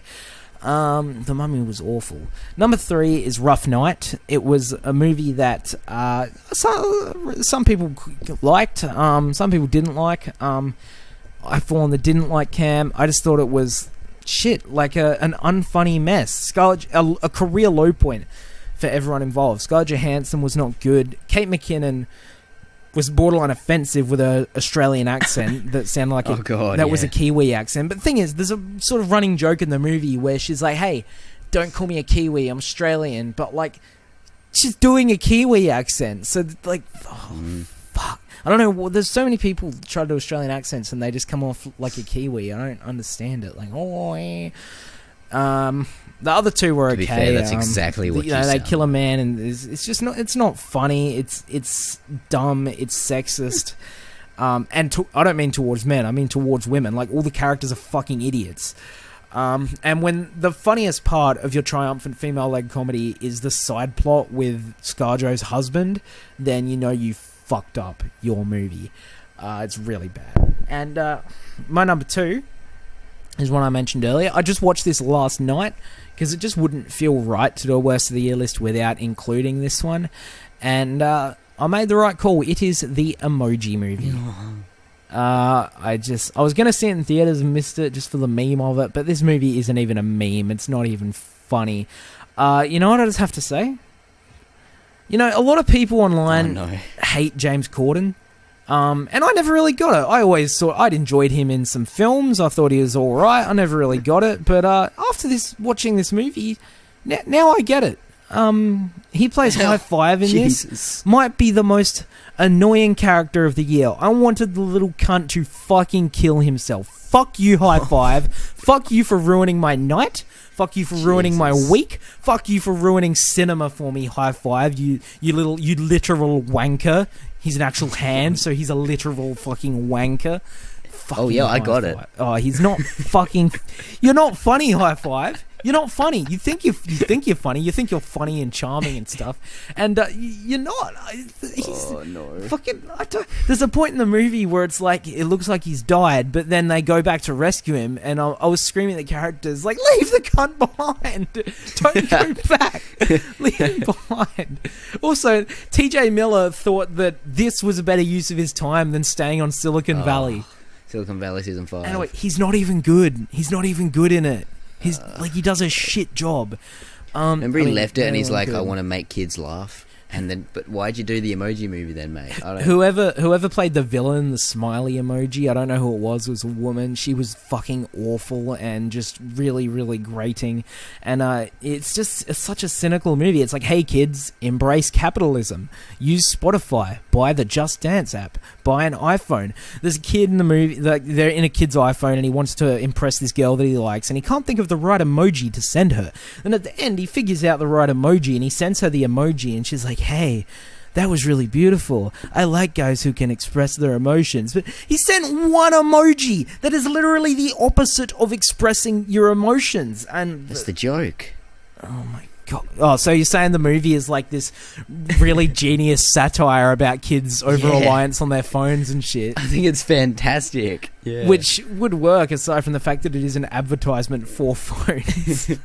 The Mummy was awful. Number 3 is Rough Night. It was a movie that some people liked, some people didn't like. I fall on the didn't like camp. I just thought it was shit, like an unfunny mess. Scarlett, a career low point for everyone involved. Scarlett Johansson was not good. Kate McKinnon was borderline offensive with a Australian accent that sounded like was a Kiwi accent. But the thing is, there's a sort of running joke in the movie where she's like, "Hey, don't call me a Kiwi, I'm Australian," but like she's doing a Kiwi accent. So like, fuck. I don't know. There's so many people try to do Australian accents and they just come off like a Kiwi. I don't understand it. Like, the other two were okay. To be fair, that's exactly what they kill a man, and it's just not. It's not funny. It's dumb. It's sexist. And I don't mean towards men. I mean towards women. Like all the characters are fucking idiots. And when the funniest part of your triumphant female led comedy is the side plot with ScarJo's husband, then you know you fucked up your movie. It's really bad. And my number 2 is one I mentioned earlier. I just watched this last night because it just wouldn't feel right to do a worst of the year list without including this one. And I made the right call. It is the Emoji Movie. I was going to see it in theaters and missed it just for the meme of it, but this movie isn't even a meme. It's not even funny. You know what I just have to say? You know, a lot of people online hate James Corden. And I never really got it. I always thought I'd enjoyed him in some films. I thought he was alright. I never really got it. But after watching this movie, now I get it. He plays High Five in this. Might be the most annoying character of the year. I wanted the little cunt to fucking kill himself. Fuck you, High Five. Fuck you for ruining my night. Fuck you for ruining my week. Fuck you for ruining cinema for me, High Five. You literal wanker. He's an actual hand, so he's a literal fucking wanker. Fucking I got it. Oh, he's not fucking... You're not funny, High Five. You're not funny. You think you're funny. You think you're funny and charming and stuff, and you're not. Fucking. There's a point in the movie where it's like it looks like he's died, but then they go back to rescue him, and I was screaming at the characters like, "Leave the cunt behind! Don't go back! Leave him behind!" Also, T.J. Miller thought that this was a better use of his time than staying on Silicon Valley. Silicon Valley season 5. Anyway, he's not even good. He's not even good in it. He's he does a shit job. Remember he left it and he's like, I want to make kids laugh. And then, but why'd you do the Emoji Movie then, mate? Whoever played the villain, the smiley emoji, I don't know who it was a woman. She was fucking awful and just really, really grating. And it's such a cynical movie. It's like, hey kids, embrace capitalism. Use Spotify. Buy the Just Dance app. Buy an iPhone. There's a kid in the movie, like they're in a kid's iPhone and he wants to impress this girl that he likes and he can't think of the right emoji to send her. And at the end, he figures out the right emoji and he sends her the emoji and she's like, hey, that was really beautiful. I like guys who can express their emotions. But he sent one emoji that is literally the opposite of expressing your emotions. And that's the joke. Oh my God. Oh, so you're saying the movie is like this really genius satire about kids over-reliance on their phones and shit. I think it's fantastic. Yeah. Which would work aside from the fact that it is an advertisement for phones.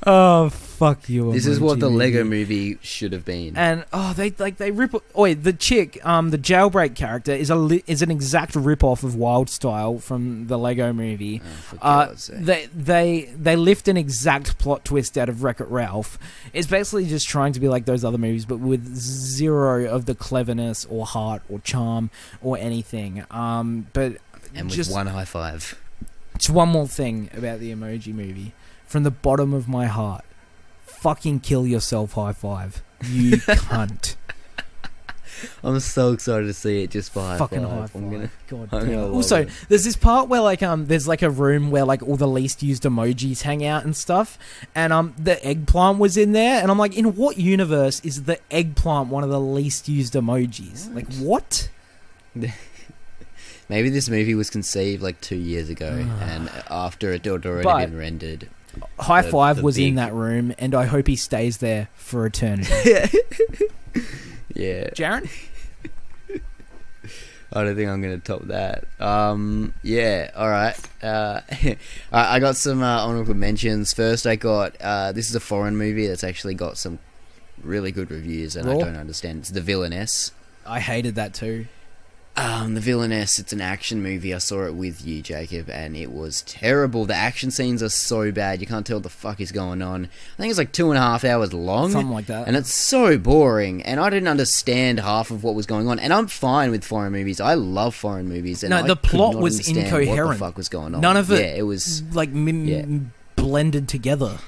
Oh, fuck you. This is what the Lego Movie should have been. And they rip. The chick, the jailbreak character is an exact rip off of Wild Style from the Lego Movie. Oh, for God's sake. They lift an exact plot twist out of Wreck-It Ralph. It's basically just trying to be like those other movies, but with zero of the cleverness or heart or charm or anything. But and with one high five. Just one more thing about the Emoji Movie. From the bottom of my heart, fucking kill yourself, High Five. You cunt. I'm so excited to see it just for High fucking Five. God damn. Also, there's this part where there's like a room where like all the least used emojis hang out and stuff, and the eggplant was in there, and I'm like, in what universe is the eggplant one of the least used emojis? Like what? Maybe this movie was conceived like 2 years ago, and after it had already been rendered. High Five was in that room, and I hope he stays there for eternity. Yeah. Jaren? I don't think I'm going to top that. Yeah, alright. I got some honorable mentions. First, I got... this is a foreign movie that's actually got some really good reviews, and I don't understand. It's The Villainess. I hated that too. The Villainess, it's an action movie. I saw it with you, Jacob, and it was terrible. The action scenes are so bad, you can't tell what the fuck is going on. I think it's like 2.5 hours long. Something like that. And it's so boring, and I didn't understand half of what was going on. And I'm fine with foreign movies. I love foreign movies. And No, the plot was understand incoherent. What the fuck was going on. None of it, yeah, it was like, blended together.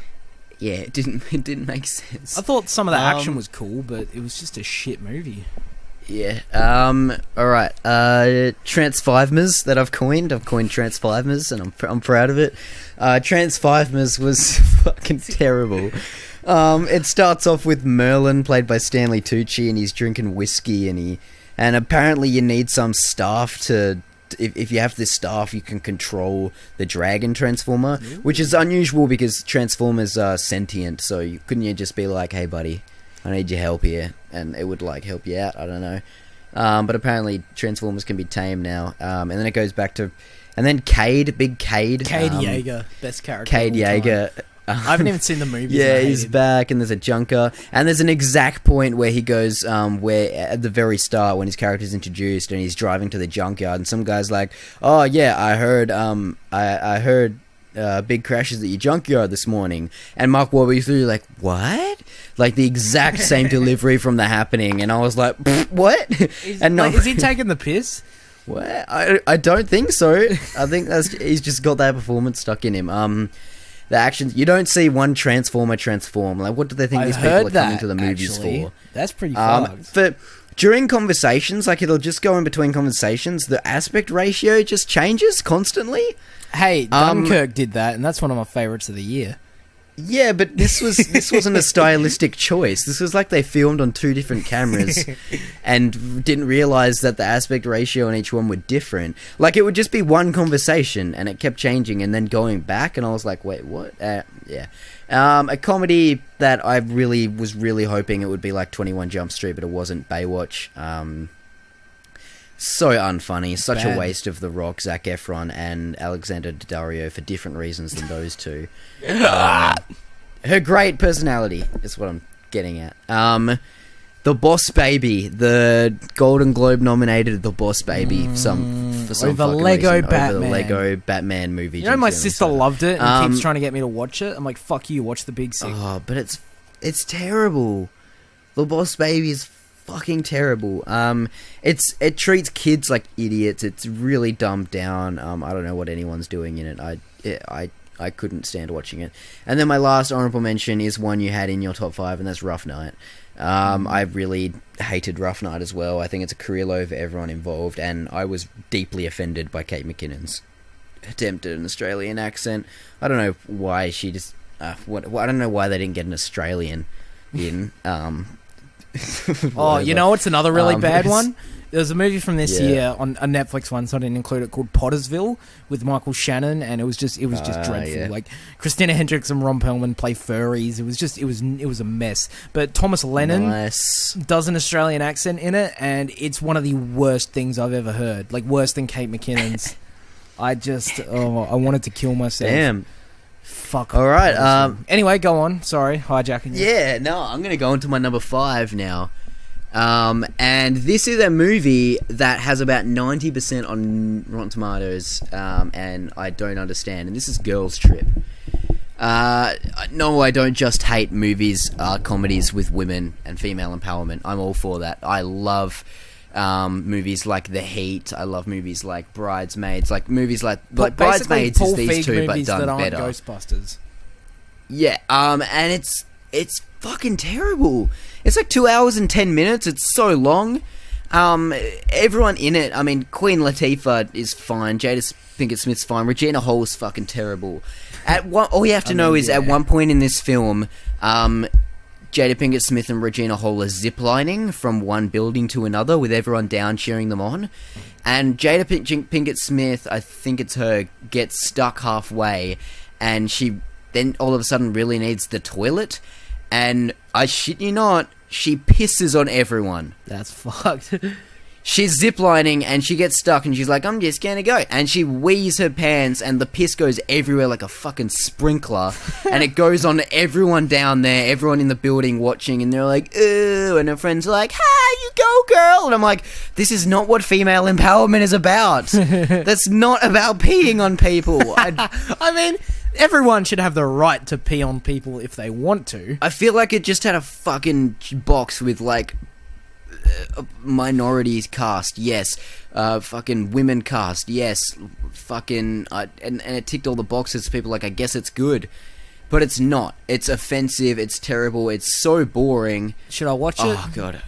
Yeah, it didn't make sense. I thought some of the action was cool, but it was just a shit movie. Yeah. Alright. Transfivemers that I've coined. I've coined Transfivemers, and I'm proud of it. Transfivemers was fucking terrible. It starts off with Merlin, played by Stanley Tucci, and he's drinking whiskey, and apparently you need some staff to... If you have this staff, you can control the dragon transformer, which is unusual because Transformers are sentient, so couldn't you just be like, hey buddy, I need your help here, and it would like help you out. I don't know, but apparently Transformers can be tamed now. And then it goes back to, and then Big Cade, Yeager, best character. Cade Yeager. I haven't even seen the movie. Yeah, he's back, and there's a junker, and there's an exact point where he goes, where at the very start when his character's introduced, and he's driving to the junkyard, and some guy's like, "Oh yeah, I heard, I heard." Big crashes at your junkyard this morning, and Mark Wahlberg's like, what? Like the exact same delivery from The Happening, and I was like, what? And no, is he taking the piss? What? I don't think so. I think he's just got that performance stuck in him. The actions, you don't see one Transformer transform. Like, what do they think these people are coming to the movies for? That's pretty fucked. But during conversations, like it'll just go in between conversations, the aspect ratio just changes constantly. Hey, Dunkirk did that, and that's one of my favourites of the year. Yeah, but this wasn't a stylistic choice. This was like they filmed on 2 different cameras and didn't realise that the aspect ratio on each one were different. Like, it would just be one conversation, and it kept changing and then going back, and I was like, wait, what? Yeah. A comedy that I was really hoping it would be like 21 Jump Street, but it wasn't. Baywatch. So unfunny, such a waste of The Rock, Zac Efron, and Alexander Daddario for different reasons than those two. Her great personality is what I'm getting at. The Boss Baby, the Golden Globe nominated The Boss Baby for some over Lego reason, Batman. Over the Lego Batman movie. You know, my sister loved it and keeps trying to get me to watch it. I'm like, fuck you, watch The Big Sick. Oh, but it's terrible. The Boss Baby is fucking terrible. It treats kids like idiots. It's really dumbed down. I don't know what anyone's doing in it. I couldn't stand watching it. And then my last honorable mention is one you had in your top 5, and that's Rough Night. I really hated Rough Night as well. I think it's a career low for everyone involved, and I was deeply offended by Kate McKinnon's attempt at an Australian accent. I don't know why she just... I don't know why they didn't get an Australian in... Oh, you know what's another really bad one? There's a movie from this year on a Netflix one, so I didn't include it, called Pottersville with Michael Shannon, and it was just dreadful. Yeah. Like Christina Hendricks and Ron Perlman play furries. It was a mess. But Thomas Lennon does an Australian accent in it, and it's one of the worst things I've ever heard. Like worse than Kate McKinnon's. I wanted to kill myself. Damn. Fuck. All right. Anyway, go on. Sorry, hijacking you. Yeah, no, I'm going to go into my number 5 now. And this is a movie that has about 90% on Rotten Tomatoes, and I don't understand. And this is Girls Trip. No, I don't just hate movies, comedies with women and female empowerment. I'm all for that. I love movies like The Heat. I love movies like Bridesmaids. Like movies like Bridesmaids is these two, but done better. Ghostbusters. Yeah, and it's fucking terrible. It's like 2 hours and 10 minutes. It's so long. Everyone in it, I mean, Queen Latifah is fine. Jada Pinkett Smith's fine. Regina Hall's fucking terrible. All you have to know is at one point in this film, Jada Pinkett Smith and Regina Hall are ziplining from one building to another with everyone down cheering them on. And Jada Pinkett Smith, I think it's her, gets stuck halfway, and she then all of a sudden really needs the toilet. And I shit you not, she pisses on everyone. That's fucked. She's ziplining and she gets stuck and she's like, I'm just gonna go. And she wheezes her pants and the piss goes everywhere like a fucking sprinkler. And it goes on everyone down there, everyone in the building watching, and they're like, ooh. And her friends are like, you go, girl. And I'm like, this is not what female empowerment is about. That's not about peeing on people. I mean, everyone should have the right to pee on people if they want to. I feel like it just had a fucking box with like, minorities cast, yes. Fucking women cast, yes. Fucking and it ticked all the boxes. People like, I guess it's good, but it's not. It's offensive. It's terrible. It's so boring. Should I watch it? Oh god,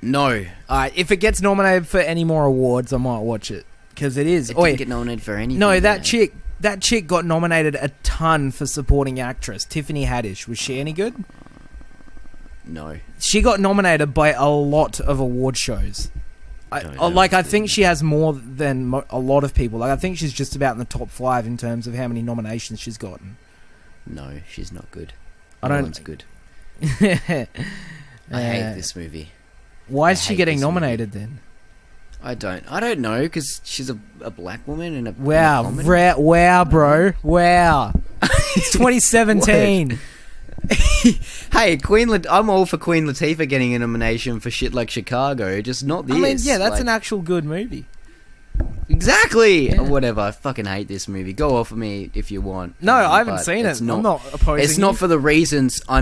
no. Alright, if it gets nominated for any more awards, I might watch it because it is. It didn't get nominated for anything. No, that chick got nominated a ton for supporting actress. Tiffany Haddish. Was she any good? No. She got nominated by a lot of award shows. I think she has more than a lot of people. Like, I think she's just about in the top 5 in terms of how many nominations she's gotten. No, she's not good. No one's good. I hate this movie. Why is she getting nominated then? I don't know, because she's a black woman in a wow, in a wow, bro, wow. It's 2017. Hey, I'm all for Queen Latifah getting a nomination for shit like Chicago, just not this. I mean, yeah, that's an actual good movie. Exactly. Yeah. Whatever. I fucking hate this movie. Go off of me if you want. No, I haven't seen it. I'm not opposing. It's not for the reasons. I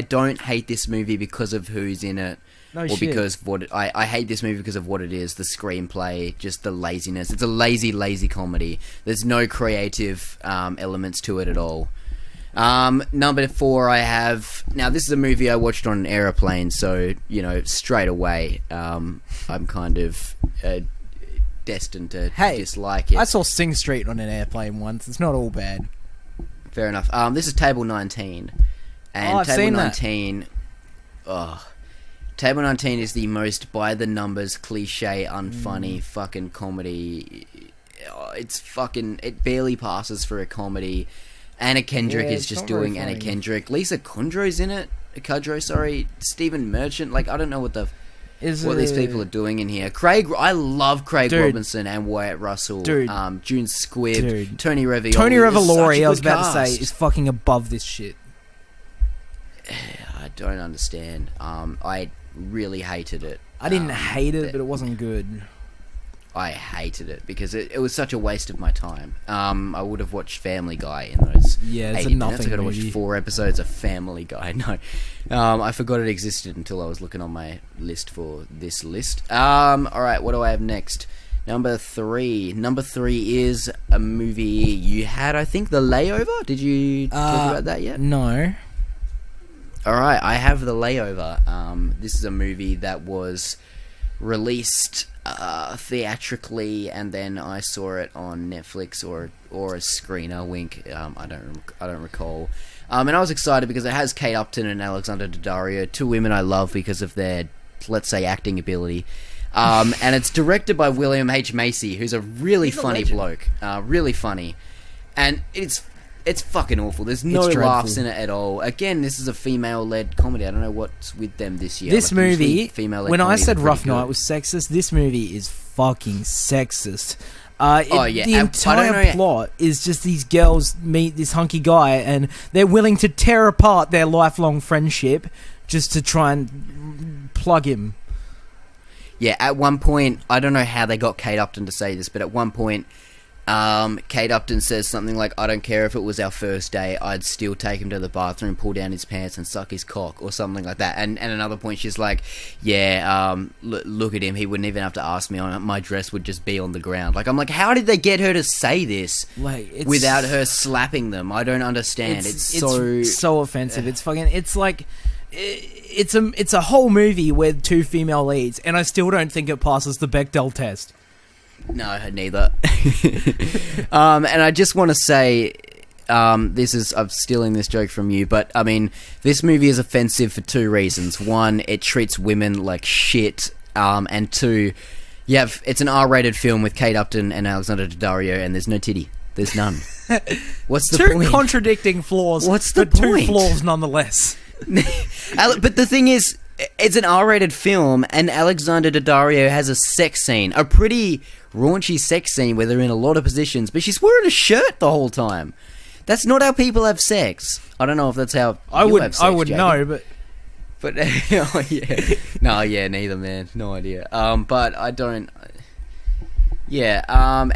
don't hate this movie because of who's in it. No or shit. Because of what I hate this movie because of what it is, the screenplay, just the laziness. It's a lazy comedy. There's no creative elements to it at all. Number 4 I have... Now, this is a movie I watched on an aeroplane, so, straight away, I'm kind of destined to dislike it. I saw Sing Street on an airplane once. It's not all bad. Fair enough. This is Table 19. And I've Table seen 19... Table 19 is the most by-the-numbers, cliche, unfunny fucking comedy. It's fucking... It barely passes for a comedy. Anna Kendrick is just doing Anna Kendrick. Lisa Kudrow's in it. Stephen Merchant. Like, I don't know what these people are doing in here. I love Craig Robinson and Wyatt Russell. Dude. June Squibb. Dude. Tony Revolori. Tony Revolori, I was about to say, is fucking above this shit. I don't understand. I really hated it. I didn't hate it, but it wasn't good. I hated it because it was such a waste of my time. I would have watched Family Guy in those 80 minutes. I got to watch 4 episodes of Family Guy. No, I forgot it existed until I was looking on my list for this list. All right, what do I have next? Number 3. Number 3 is a movie you had, I think, The Layover. Did you talk about that yet? No. All right, I have The Layover. This is a movie that was released theatrically, and then I saw it on Netflix or a screener. Wink. I don't recall. And I was excited because it has Kate Upton and Alexandra Daddario, 2 women I love because of their, let's say, acting ability. And it's directed by William H. Macy, who's a really funny bloke. Really funny, and it's fucking awful. There's no laughs in it at all. Again, this is a female-led comedy. I don't know what's with them this year. This movie, when I said Rough Night good. was sexist, this movie is fucking sexist. The entire plot is just these girls meet this hunky guy and they're willing to tear apart their lifelong friendship just to try and plug him. Yeah, at one point, I don't know how they got Kate Upton to say this, but at one point... Kate Upton says something like, I don't care if it was our first day, I'd still take him to the bathroom, pull down his pants and suck his cock, or something like that. And another point, she's like, look at him, he wouldn't even have to ask me, my dress would just be on the ground. Like, I'm like, how did they get her to say this without her slapping them? I don't understand. It's so offensive. It's fucking, it's like... It's a whole movie with 2 female leads, and I still don't think it passes the Bechdel test. No, neither. And I just want to say, I'm stealing this joke from you, but I mean, this movie is offensive for 2 reasons. 1, it treats women like shit, and 2, it's an R-rated film with Kate Upton and Alexandra Daddario, and there's no titty. There's none. What's the point? 2 contradicting flaws. What's the point? 2 flaws nonetheless. But the thing is, It's an R-rated film, and Alexander Daddario has a sex scene, a pretty raunchy sex scene where they're in a lot of positions, but she's wearing a shirt the whole time. That's not how people have sex. I don't know if that's how I you would. have sex, I would Jacob. know, but oh, yeah. No, yeah, neither, man. No idea. But I don't. Yeah.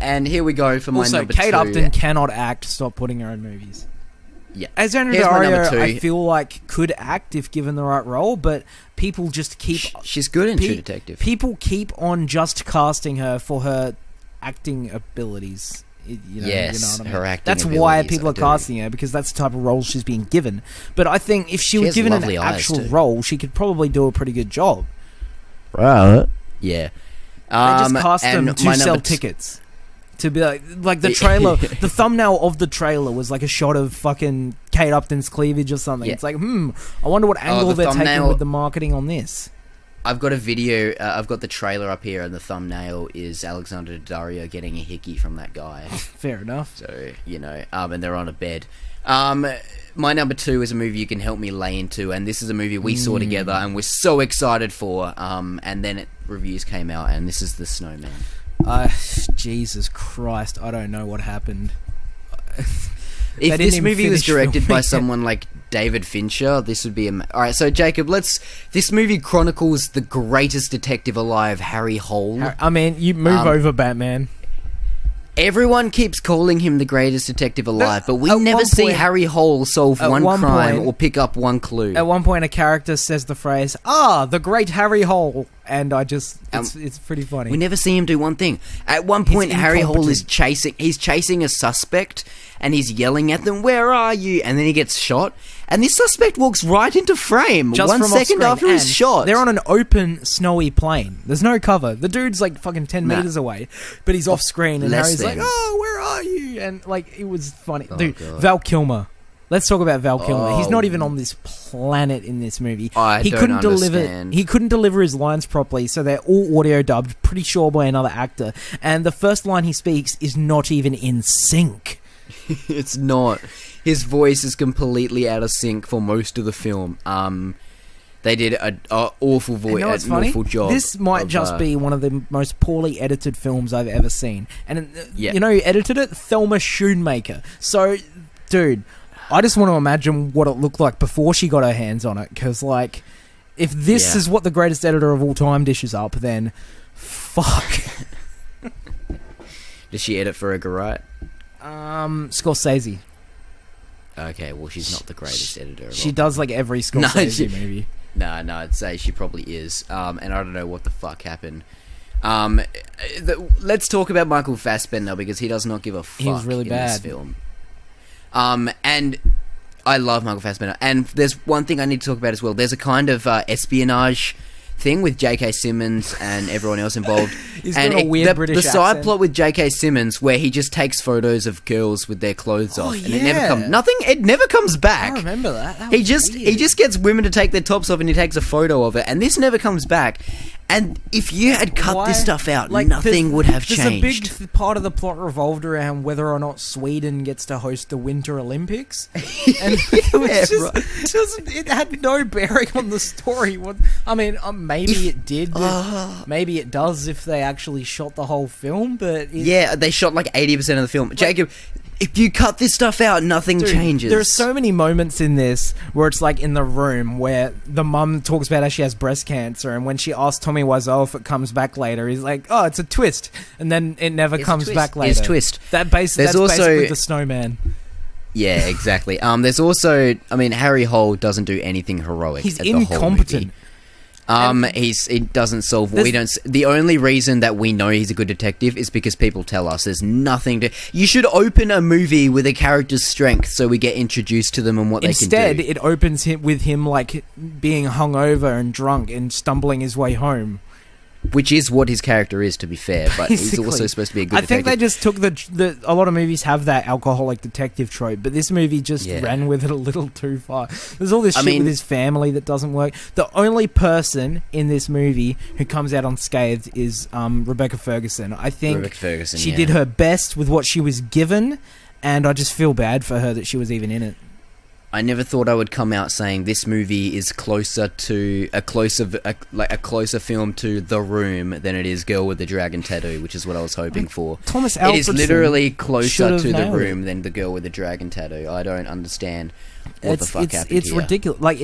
And here we go for my also number Kate 2. Upton cannot act. Stop putting her in movies. Yeah. Alexander Here's my number Daddario, 2. I feel like could act if given the right role, but people just keep. She's good in True Detective. People keep on just casting her for her acting abilities. Yes, what I mean? her acting That's why abilities, people I are do. casting her, because that's the type of role she's being given. But I think if she was has given an lovely eyes, actual too. role, she could probably do a pretty good job. Right. Yeah. They just cast them and to my sell number tickets. To be like the trailer, the thumbnail of the trailer was like a shot of fucking Kate Upton's cleavage or something. Yeah. It's like, I wonder what angle the they're taking thumbnail- with the marketing on this. I've got a video. I've got the trailer up here, and the thumbnail is Alexander Daddario getting a hickey from that guy. Fair enough. So and they're on a bed. My number 2 is a movie you can help me lay into, and this is a movie we saw together and we're so excited for. And then reviews came out, and this is The Snowman. Jesus Christ, I don't know what happened. If didn't this even movie was finish directed by filming it. someone like David Fincher, this would be alright, so Jacob, this movie chronicles the greatest detective alive, Harry Hole. I mean, you move over, Batman. Everyone keeps calling him the greatest detective alive, but we At never one see point- Harry Hole solve at one one crime point- or pick up one clue. At one point, a character says the phrase, the great Harry Hole, and it's pretty funny. We never see him do one thing. At one point, Harry Hole is chasing a suspect, and he's yelling at them, "Where are you?" And then he gets shot, and this suspect walks right into frame Just 1 from second off-screen, after he's and shot. They're on an open, snowy plain. There's no cover. The dude's like fucking 10 meters away, but he's off screen, and less Harry's like, than. where are you? And like, it was funny. Oh, Dude, God. Val Kilmer. Let's talk about Val Kilmer. He's not Oh. even on this planet in this movie. I he don't couldn't understand. He couldn't deliver his lines properly, so they're all audio dubbed, pretty sure by another actor. And the first line he speaks is not even in sync. It's not. His voice is completely out of sync for most of the film. They did an awful voice, what's an funny? awful job. This might just be one of the most poorly edited films I've ever seen. And you know who edited it? Thelma Schoonmaker. So, dude, I just want to imagine what it looked like before she got her hands on it. Because, like, if this is what the greatest editor of all time dishes up, then fuck. Does she edit for Edgar Wright? Scorsese. Okay, well, she's not the greatest editor of She all does like every Scorsese movie. No, I'd say she probably is. And I don't know what the fuck happened. Let's talk about Michael Fassbender, because he does not give a fuck He was really in bad. this film. And I love Michael Fassbender. And there's one thing I need to talk about as well. There's a kind of espionage thing with J.K. Simmons and everyone else involved. He's got a weird British the side accent. plot with J.K. Simmons, where he just takes photos of girls with their clothes off, and it never yeah. it never comes back. I remember that. He just gets women to take their tops off, and he takes a photo of it, and this never comes back. And if you had cut this stuff out, nothing would have changed. There's a big part of the plot revolved around whether or not Sweden gets to host the Winter Olympics, and it was it had no bearing on the story. Maybe it did. Maybe it does if they actually shot the whole film. But they shot like 80% of the film. Jacob, if you cut this stuff out, nothing changes. There are so many moments in this where it's like in the room where the mum talks about how she has breast cancer, and when she asks Tommy Wiseau if it comes back later, he's like, "Oh, it's a twist," and then it never comes back later. It's a twist. That's basically the Snowman. Yeah, exactly. There's also, Harry Hole doesn't do anything heroic. He's at the whole incompetent. movie. He doesn't solve. We don't. The only reason that we know he's a good detective is because people tell us. There's nothing to. You should open a movie with a character's strength, so we get introduced to them and what they can do. Instead, it opens with him like being hungover and drunk and stumbling his way home. Which is what his character is, to be fair, but he's also supposed to be a good detective. I think they just took a lot of movies have that alcoholic detective trope, but this movie just ran with it a little too far. There's all this shit with his family that doesn't work. The only person in this movie who comes out unscathed is Rebecca Ferguson. I think she did her best with what she was given, and I just feel bad for her that she was even in it. I never thought I would come out saying this movie is closer to a closer film to The Room than it is Girl with the Dragon Tattoo, which is what I was hoping for. Thomas It is Alfredson literally closer to The nailed it. Room than The Girl with the Dragon Tattoo. I don't understand what the fuck happened It's here. ridiculous. Like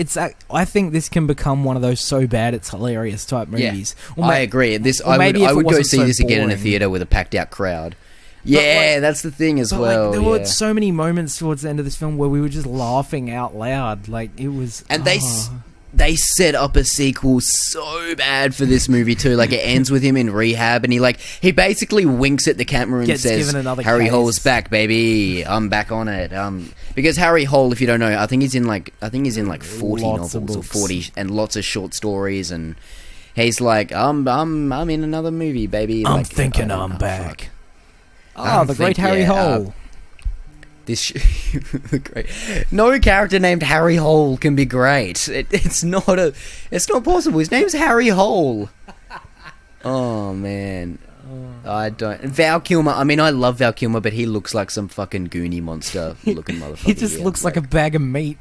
I think this can become one of those so bad it's hilarious type movies. Yeah, I agree. I would go see this again in a theater with a packed out crowd. Yeah, that's the thing as well. There were so many moments towards the end of this film where we were just laughing out loud. Like it was, and they set up a sequel so bad for this movie too. Like it ends with him in rehab, and he basically winks at the camera and says, "Harry Hole's back, baby. I'm back on it." Because Harry Hole, if you don't know, I think he's in like 40 Lots novels or 40 and lots of short stories, and he's like, "I'm in another movie, baby." I'm like, thinking oh, I'm no, back. fuck. The great Harry Hole. No character named Harry Hole can be great. It's not possible. His name's Harry Hole. Oh man, I don't. Val Kilmer. I mean, I love Val Kilmer, but he looks like some fucking Goonie monster looking motherfucker. He just looks like a bag of meat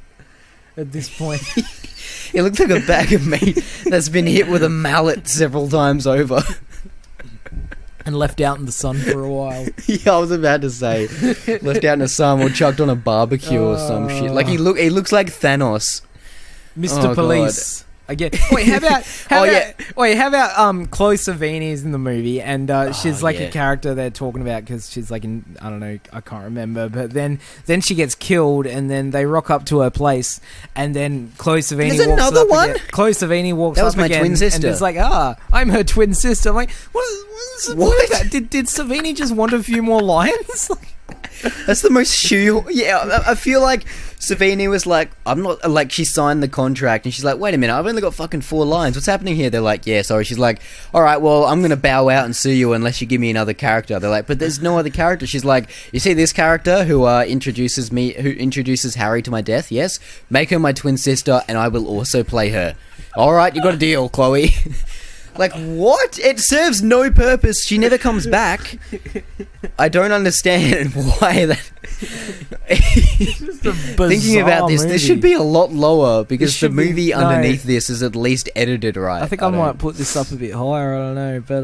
at this point. He looks like a bag of meat that's been hit with a mallet several times over. And left out in the sun for a while. Yeah, I was about to say, left out in the sun or chucked on a barbecue or some shit. Like he looks like Thanos, Mr. Police. Again. Wait, how about Chloe Sevigny's in the movie, and she's like a character they're talking about because she's like in, I don't know, I can't remember, but then she gets killed, and then they rock up to her place, and then Chloe Sevigny There's walks another up one? again. Chloe Sevigny walks That was up my again, twin sister. and it's like, I'm her twin sister. I'm like, what is that? Did Sevigny just want a few more lines? That's the most shoe. Yeah, I feel like Savini was like, I'm not, like, she signed the contract and she's like, wait a minute, I've only got fucking 4 lines. What's happening here? They're like, yeah, sorry. She's like, alright, well, I'm going to bow out and sue you unless you give me another character. They're like, but there's no other character. She's like, you see this character who introduces Harry to my death? Yes. Make her my twin sister and I will also play her. Alright, you got a deal, Chloe. Like, what? It serves no purpose. She never comes back. I don't understand why that... Thinking about this should be a lot lower because the movie underneath this is at least edited right. I think I might put this up a bit higher, I don't know, but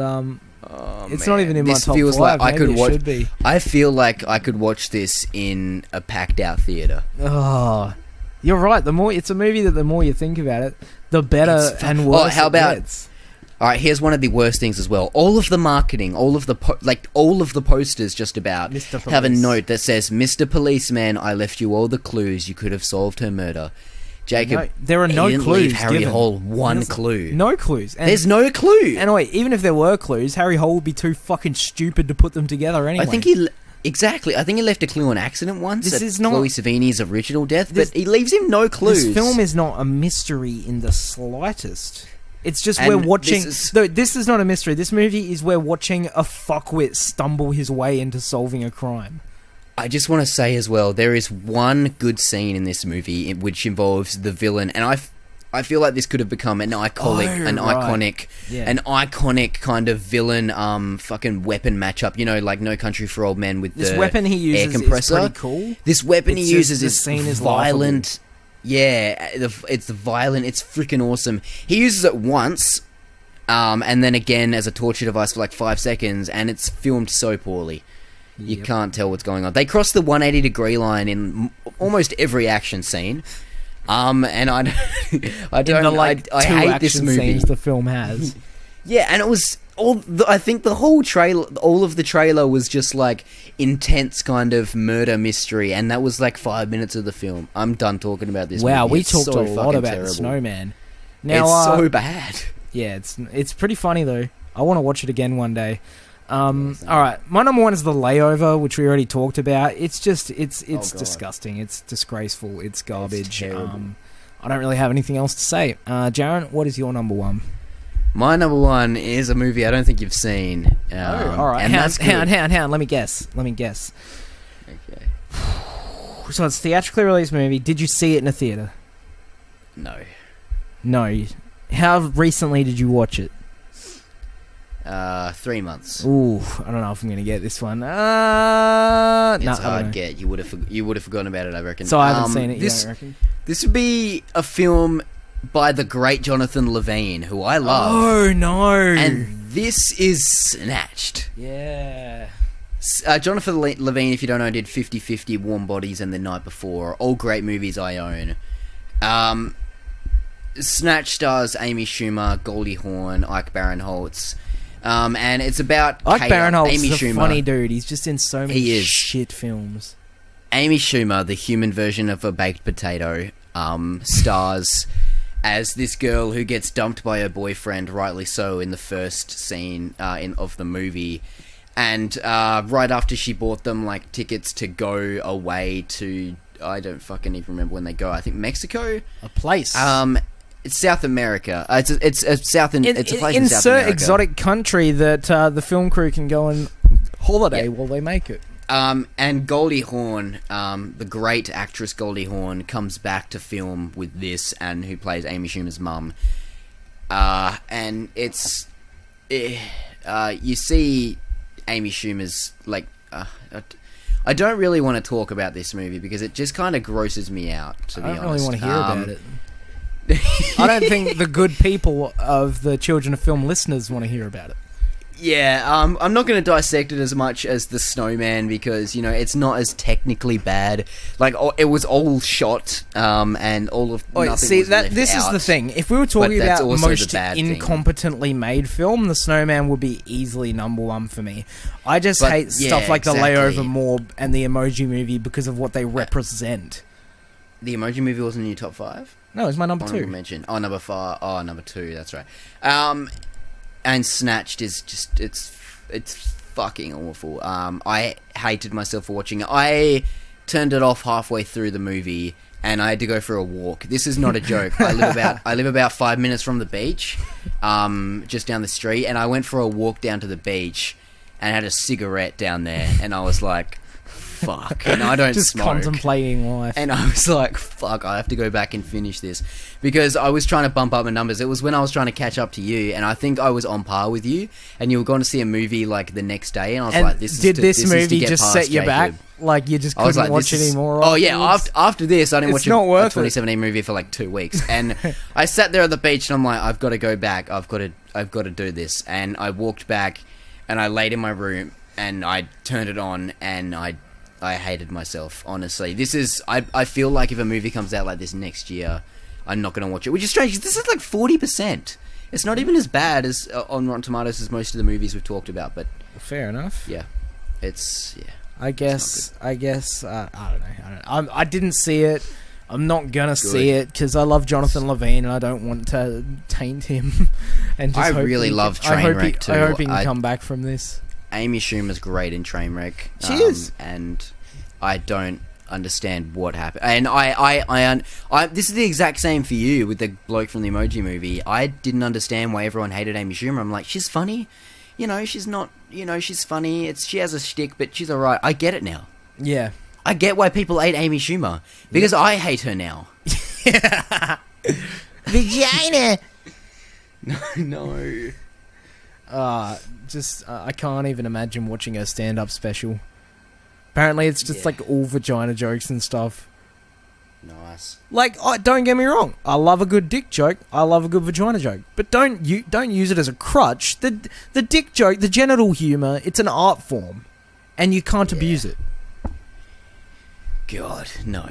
it's not even in my top 5. Like I could watch. Should be. I feel like I could watch this in a packed out theater. Oh, you're right. It's a movie that the more you think about it, the better and worse how about... it gets. All right, here's one of the worst things as well. All of the marketing, all of the posters just about have a note that says, "Mr. Policeman, I left you all the clues. You could have solved her murder." Jacob, no, there are no clues. Leave Harry Hole one clue. No clues. And there's no clue. And wait, even if there were clues, Harry Hole would be too fucking stupid to put them together anyway. I think he left a clue on accident once. This is not Chloe Sevigny's original death, but he leaves him no clues. This film is not a mystery in the slightest. It's just we're watching... This is not a mystery. This movie is we're watching a fuckwit stumble his way into solving a crime. I just want to say as well, there is one good scene in this movie which involves the villain, and I feel like this could have become an iconic kind of villain fucking weapon matchup. You know, like No Country for Old Men with this the weapon he uses air compressor. Is pretty cool. This weapon he uses is violent. Laughable. Yeah, it's violent. It's freaking awesome. He uses it once, and then again as a torture device for like 5 seconds, and it's filmed so poorly. You can't tell what's going on. They cross the 180-degree line in almost every action scene. And I hate this movie. Scenes the film has. Yeah, and it was I think the whole trailer, all of the trailer was just like intense kind of murder mystery, and that was like 5 minutes of the film. I'm done talking about this. Wow, movie. we It's talked so a lot about terrible. the Snowman. Now, it's so bad. Yeah, it's pretty funny though. I want to watch it again one day. All right, my number 1 is The Layover, which we already talked about. It's just it's disgusting. It's disgraceful. It's garbage. I don't really have anything else to say. Jaren, what is your number 1? My number 1 is a movie I don't think you've seen. All right, and hang on. Let me guess. Okay. So it's a theatrically released movie. Did you see it in a theater? No. No. How recently did you watch it? 3 months. Ooh, I don't know if I'm gonna get this one. It's a hard get. You would have forgotten about it, I reckon. So I haven't seen it yet, I reckon. This would be a film by the great Jonathan Levine, who I love. Oh no! And this is Snatched. Yeah. Jonathan Levine, if you don't know, did 50-50, Warm Bodies, and The Night Before. All great movies I own. Snatch stars Amy Schumer, Goldie Hawn, Ike Barinholtz. And it's about Ike Barinholtz Amy is a Schumer. funny dude. He's just in so many shit films. Amy Schumer, the human version of a baked potato, stars as this girl who gets dumped by her boyfriend, rightly so, in the first scene of the movie. And right after she bought them like tickets to go away to, I don't fucking even remember when they go. I think Mexico, A place. It's South America. It's a place in South America. Insert exotic country that the film crew can go on holiday while they make it. And Goldie Hawn, the great actress Goldie Hawn, comes back to film with this, and who plays Amy Schumer's mum. And it's you see Amy Schumer's like. I don't really want to talk about this movie because it just kind of grosses me out. To be honest, I don't really want to hear about it. I don't think the good people of the Children of Film listeners want to hear about it. Yeah, I'm not going to dissect it as much as The Snowman because, you know, it's not as technically bad. Like, it was all shot, and all of nothing was left this out. is the thing. If we were talking about also most the bad incompetently made film, The Snowman would be easily number one for me. I just hate stuff like The Layover Mob and the Emoji Movie because of what they represent. The Emoji Movie wasn't in your top 5? No, it's my number 2. Mention. Oh, number 5. Oh, number 2, that's right. And Snatched is just, it's fucking awful. I hated myself for watching it. I turned it off halfway through the movie, and I had to go for a walk. This is not a joke. I live about 5 minutes from the beach, just down the street, and I went for a walk down to the beach, and had a cigarette down there, and I was like, fuck, and I don't just smoke. Contemplating life. And I was like, fuck, I have to go back and finish this. Because I was trying to bump up my numbers. It was when I was trying to catch up to you, and I think I was on par with you, and you were going to see a movie like the next day, and I was like, this movie just set you back? Like, you just couldn't watch it anymore? Oh, yeah, after this, I didn't watch a 2017 movie for like 2 weeks. And I sat there at the beach, and I'm like, I've got to go back. I've got to do this. And I walked back, and I laid in my room, and I turned it on, and I hated myself, honestly. This is... I feel like if a movie comes out like this next year, I'm not going to watch it. Which is strange, 'cause this is like 40%. It's not even as bad as on Rotten Tomatoes as most of the movies we've talked about, but... Fair enough. Yeah. It's... Yeah. I guess... I don't know. I didn't see it. I'm not going to see it, because I love Jonathan Levine, and I don't want to taint him. And just I really love Trainwreck, too. I hope he can come back from this. Amy Schumer's great in Trainwreck. She is. And I don't understand what happened. And I this is the exact same for you with the bloke from the Emoji Movie. I didn't understand why everyone hated Amy Schumer. I'm like, she's funny. You know, she's not, you know, she's funny. She has a shtick, but she's alright. I get it now. Yeah. I get why people hate Amy Schumer. Because I hate her now. Vagina! No. I can't even imagine watching her stand-up special. Apparently it's just like all vagina jokes and stuff. Nice. Like, don't get me wrong, I love a good dick joke, I love a good vagina joke, but don't use it as a crutch. The dick joke, the genital humour, it's an art form, and you can't abuse it. God, no.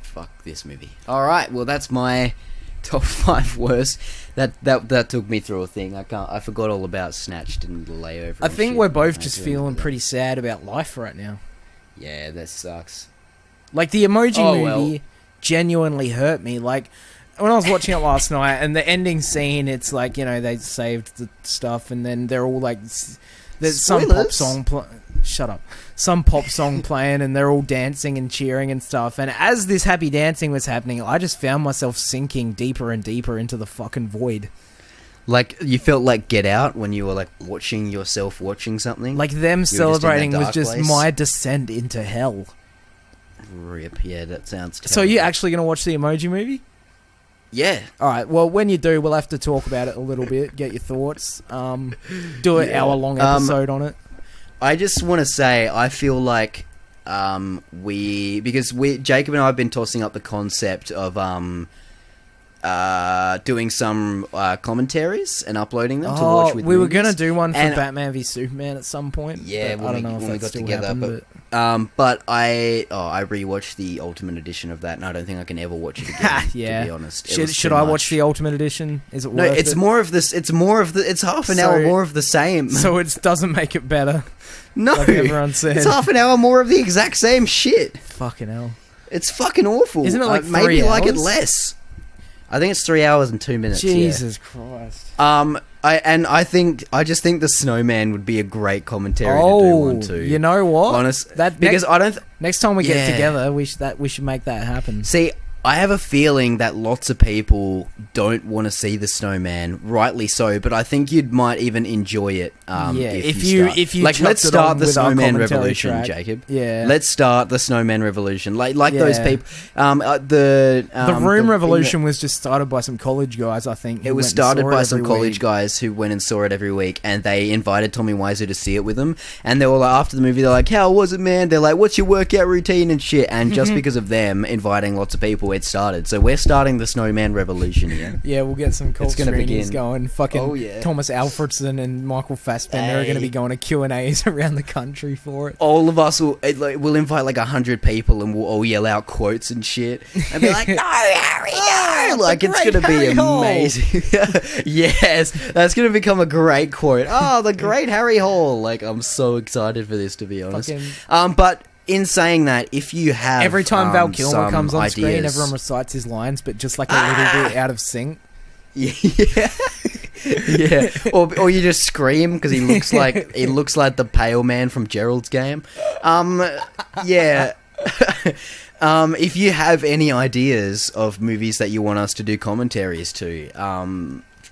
Fuck this movie. Alright, well that's my top 5 worst. That took me through a thing. I forgot all about Snatched and the Layover. I think we're both just feeling pretty sad about life right now. Yeah, that sucks. Like, the Emoji Movie genuinely hurt me. Like, when I was watching it last night, and the ending scene, it's like, you know, they saved the stuff, and then they're all like, there's some pop song shut up. Some pop song playing, and they're all dancing and cheering and stuff. And as this happy dancing was happening, I just found myself sinking deeper and deeper into the fucking void. Like, you felt like Get Out when you were like watching yourself watching something? Like, them celebrating was just my descent into hell. Rip, yeah, that sounds terrible. So are you actually going to watch the Emoji Movie? Yeah. All right. Well, when you do, we'll have to talk about it a little bit. Get your thoughts. Do an hour-long episode on it. I just want to say, I feel like Jacob and I have been tossing up the concept of doing some commentaries and uploading them to watch with we were movies. going to do one for Batman v Superman at some point. Yeah, I don't know if when we got together. Happened, but I rewatched the Ultimate Edition of that, and I don't think I can ever watch it again. Yeah. To be honest, should I watch the Ultimate Edition? Is it worth it? It's more of this. It's more of the. It's half an hour more of the same. So it doesn't make it better. No, like everyone said. It's half an hour more of the exact same shit. Fucking hell. It's fucking awful. Isn't it like 3 maybe hours? like it less? I think it's 3 hours and 2 minutes. Jesus Christ. I just think the Snowman would be a great commentary to do one too. You know what? Honest, because I don't. Next time we get together, we should make that happen. See, I have a feeling that lots of people don't want to see the Snowman, rightly so. But I think you might even enjoy it. If you like, let's start the Snowman Revolution, Jacob. Yeah, let's start the Snowman Revolution. Like those people. The Room Revolution was just started by some college guys. I think it was started by some college guys who went and saw it every week, and they invited Tommy Wiseau to see it with them. And they were like, after the movie, they're like, "How was it, man?" They're like, "What's your workout routine and shit?" And just because of them inviting lots of people, it started. So we're starting the Snowman Revolution here. Yeah, we'll get some cool screenings going. Fucking Thomas Alfredson and Michael Fassbender are going to be going to Q&As around the country for it. All of us we'll invite like 100 people, and we'll all yell out quotes and shit and be like, "No, Harry, no!" Like, it's going to be amazing. Yes, that's going to become a great quote. Oh, the great Harry Hall. Like, I'm so excited for this, to be honest. But in saying that, if you have every time Val Kilmer comes on screen, ideas, everyone recites his lines, but just like a little bit out of sync. Yeah. Yeah, or you just scream because he looks like the pale man from Gerald's Game. Yeah. If you have any ideas of movies that you want us to do commentaries to,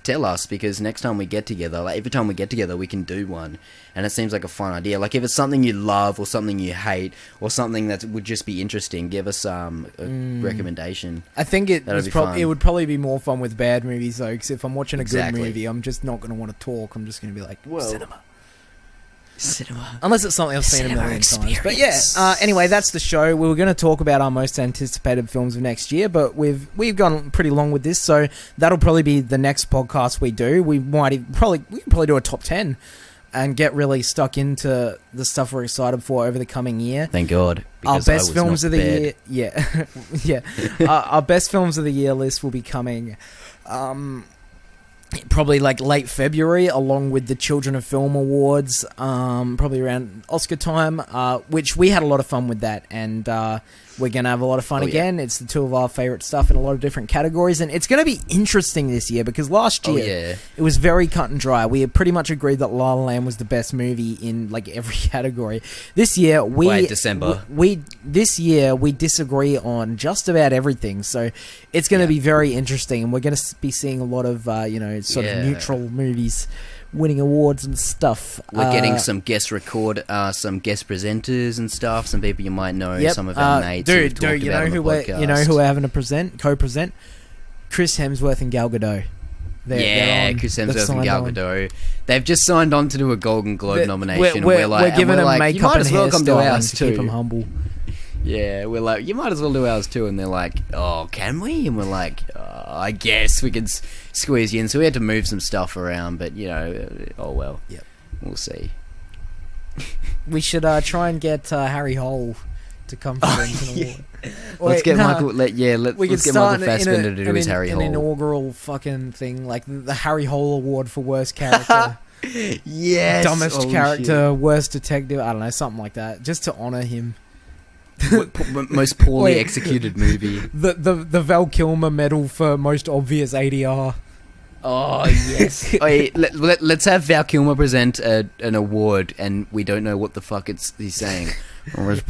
tell us, because next time we get together, like every time we get together, we can do one, and it seems like a fun idea. Like, if it's something you love or something you hate or something that would just be interesting, give us a recommendation. I think it would probably be more fun with bad movies though, because if I'm watching a good movie, I'm just not going to want to talk. I'm just going to be like, cinema. Unless it's something I've seen a million times. But yeah, anyway, that's the show. We were going to talk about our most anticipated films of next year, but we've gone pretty long with this, so that'll probably be the next podcast we do. We can probably do a top 10 and get really stuck into the stuff we're excited for over the coming year. Thank God. Our best films of the year. Yeah. Yeah. Our best films of the year list will be coming probably like late February, along with the Children of Film Awards, probably around Oscar time, which we had a lot of fun with that, and we're going to have a lot of fun again. It's the two of our favourite stuff in a lot of different categories, and it's going to be interesting this year, because last year it was very cut and dry. We had pretty much agreed that La La Land was the best movie in like every category. This year we disagree on just about everything, so it's going to be very interesting, and we're going to be seeing a lot of sort of neutral movies winning awards and stuff. We're getting some guest presenters and stuff. Some people you might know. Some of our mates. Dude, you know who we're having to co-present? Chris Hemsworth and Gal Gadot. Chris Hemsworth and Gal Gadot. They've just signed on to do a Golden Globe nomination. We're giving them makeup and hairstyling to keep them humble. Yeah, we're like, you might as well do ours too, and they're like, oh, can we? And we're like, I guess we can squeeze you in. So we had to move some stuff around, but oh well. Yep. We'll see. We should try and get Harry Hole to come present an award. Let's get Michael. Let's get Michael Fassbender to do his Harry Hole. An inaugural fucking thing, like the Harry Hole Award for worst character. Yes. Dumbest character, worst detective. I don't know, something like that, just to honor him. Most poorly executed movie. The Val Kilmer medal for most obvious ADR. Oh yes. Let's have Val Kilmer present an award, and we don't know what the fuck he's saying. That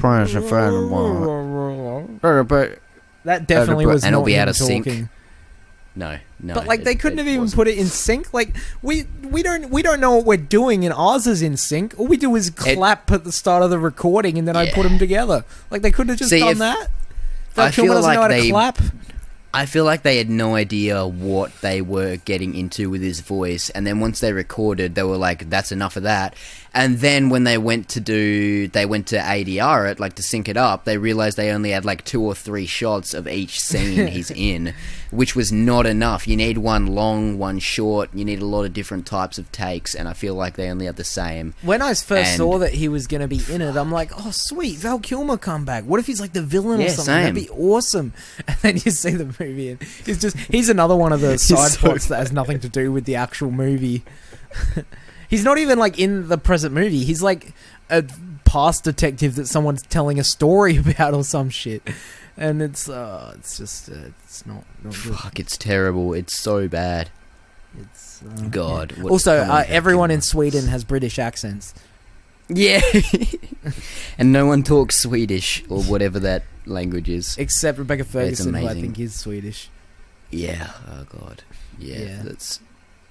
definitely was and not it'll be him out of talking. sync. No. But like they couldn't have even put it in sync. Like we don't know what we're doing, and ours is in sync. All we do is clap at the start of the recording, and then I put them together. Like they could have just done that. Val Kilmer doesn't know how to clap. I feel like they had no idea what they were getting into with his voice, and then once they recorded, they were like, "That's enough of that." And then when they went to ADR it, like to sync it up, they realized they only had like 2 or 3 shots of each scene he's in, which was not enough. You need one long, one short. You need a lot of different types of takes, and I feel like they only had the same. When I first saw that he was going to be in it, I'm like, oh, sweet, Val Kilmer come back. What if he's like the villain or something? Same. That'd be awesome. And then you see the movie, and he's another one of the side plots that has nothing to do with the actual movie. He's not even like in the present movie. He's like a past detective that someone's telling a story about or some shit. And it's not good. Fuck, it's terrible. It's so bad. It's God. Yeah. Also, everyone in Sweden has British accents. Yeah. And no one talks Swedish or whatever that language is. Except Rebecca Ferguson, who I think is Swedish. Yeah. Oh God. Yeah.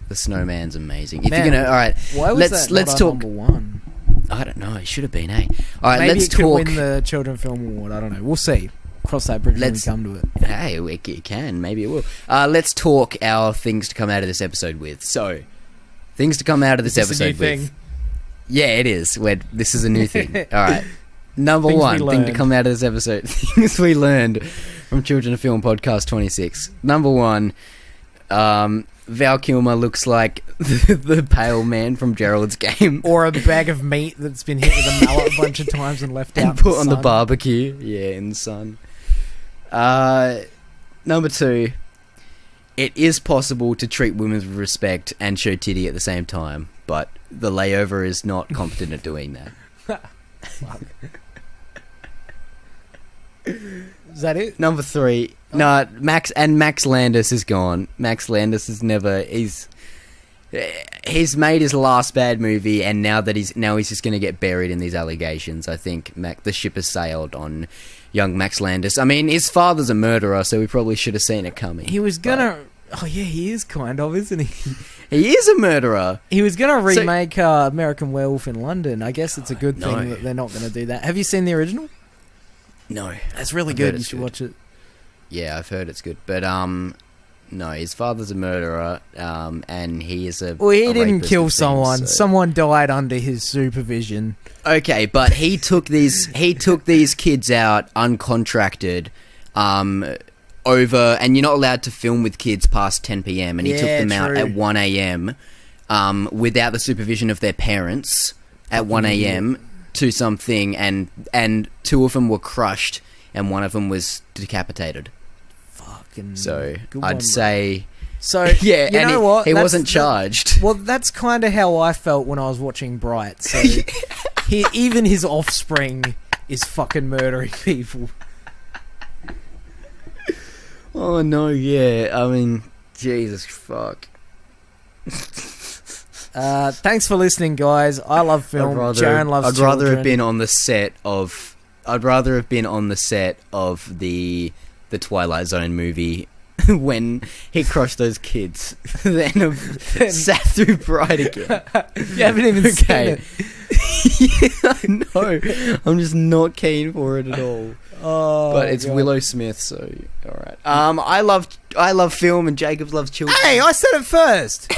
The Snowman's amazing. Man, if you're gonna, all right. Why was let's talk. Number one? I don't know. It should have been. All right. Maybe let's it could talk. win the Children Film Award. I don't know. We'll see. Cross that bridge when we come to it. Hey, it can. Maybe it will. Let's talk our things to come out of this episode with. So, things to come out of this episode with. Yeah, it is. This is a new thing. All right. Number one thing to come out of this episode. Things we learned from Children of Film Podcast 26. Number one, Val Kilmer looks like the pale man from Gerald's Game. Or a bag of meat that's been hit with a mallet a bunch of times and left out and put on the barbecue. Yeah, in the sun. Number two, it is possible to treat women with respect and show titty at the same time, but the layover is not competent at doing that. Is that it? Number three, no, Max Landis is gone. Max Landis is never. He's made his last bad movie, and now he's just going to get buried in these allegations. I think the ship has sailed on young Max Landis. I mean, his father's a murderer, so we probably should have seen it coming. He was gonna. Oh yeah, he is kind of, isn't he? He is a murderer. He was gonna remake American Werewolf in London. I guess it's a good thing that they're not going to do that. Have you seen the original? No, that's really good. You should watch it. Yeah, I've heard it's good, but no, his father's a murderer, and he is a. Well, he didn't kill someone. So. Someone died under his supervision. Okay, but he took these kids out uncontracted, over, and you're not allowed to film with kids past 10 p.m. and he took them out at 1 a.m. Without the supervision of their parents at 1 a.m. to something, and 2 of them were crushed and 1 of them was decapitated. Fucking so good I'd one, say. So yeah, you know what? He wasn't charged. Well, that's kind of how I felt when I was watching Bright. So even his offspring is fucking murdering people. Oh no, yeah. I mean, Jesus fuck. Thanks for listening, guys. I love film. Jaron loves I'd children. rather have been on the set of. I'd rather have been on the set of the Twilight Zone movie when he crushed those kids than have sat through Bright again. You haven't even seen it. Yeah, no, I'm just not keen for it at all. Oh, but it's God. Willow Smith, so all right. I love film, and Jacob loves children. Hey, I said it first.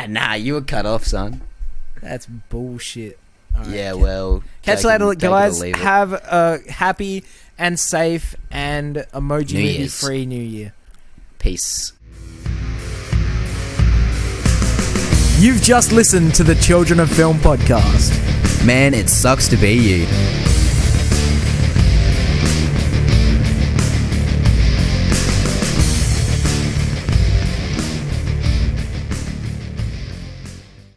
Nah, you were cut off, son. That's bullshit. Right, yeah, well, catch you later, guys. Have a happy and safe and emoji movie free New Year. Peace. You've just listened to the Children of Film podcast. Man, it sucks to be you.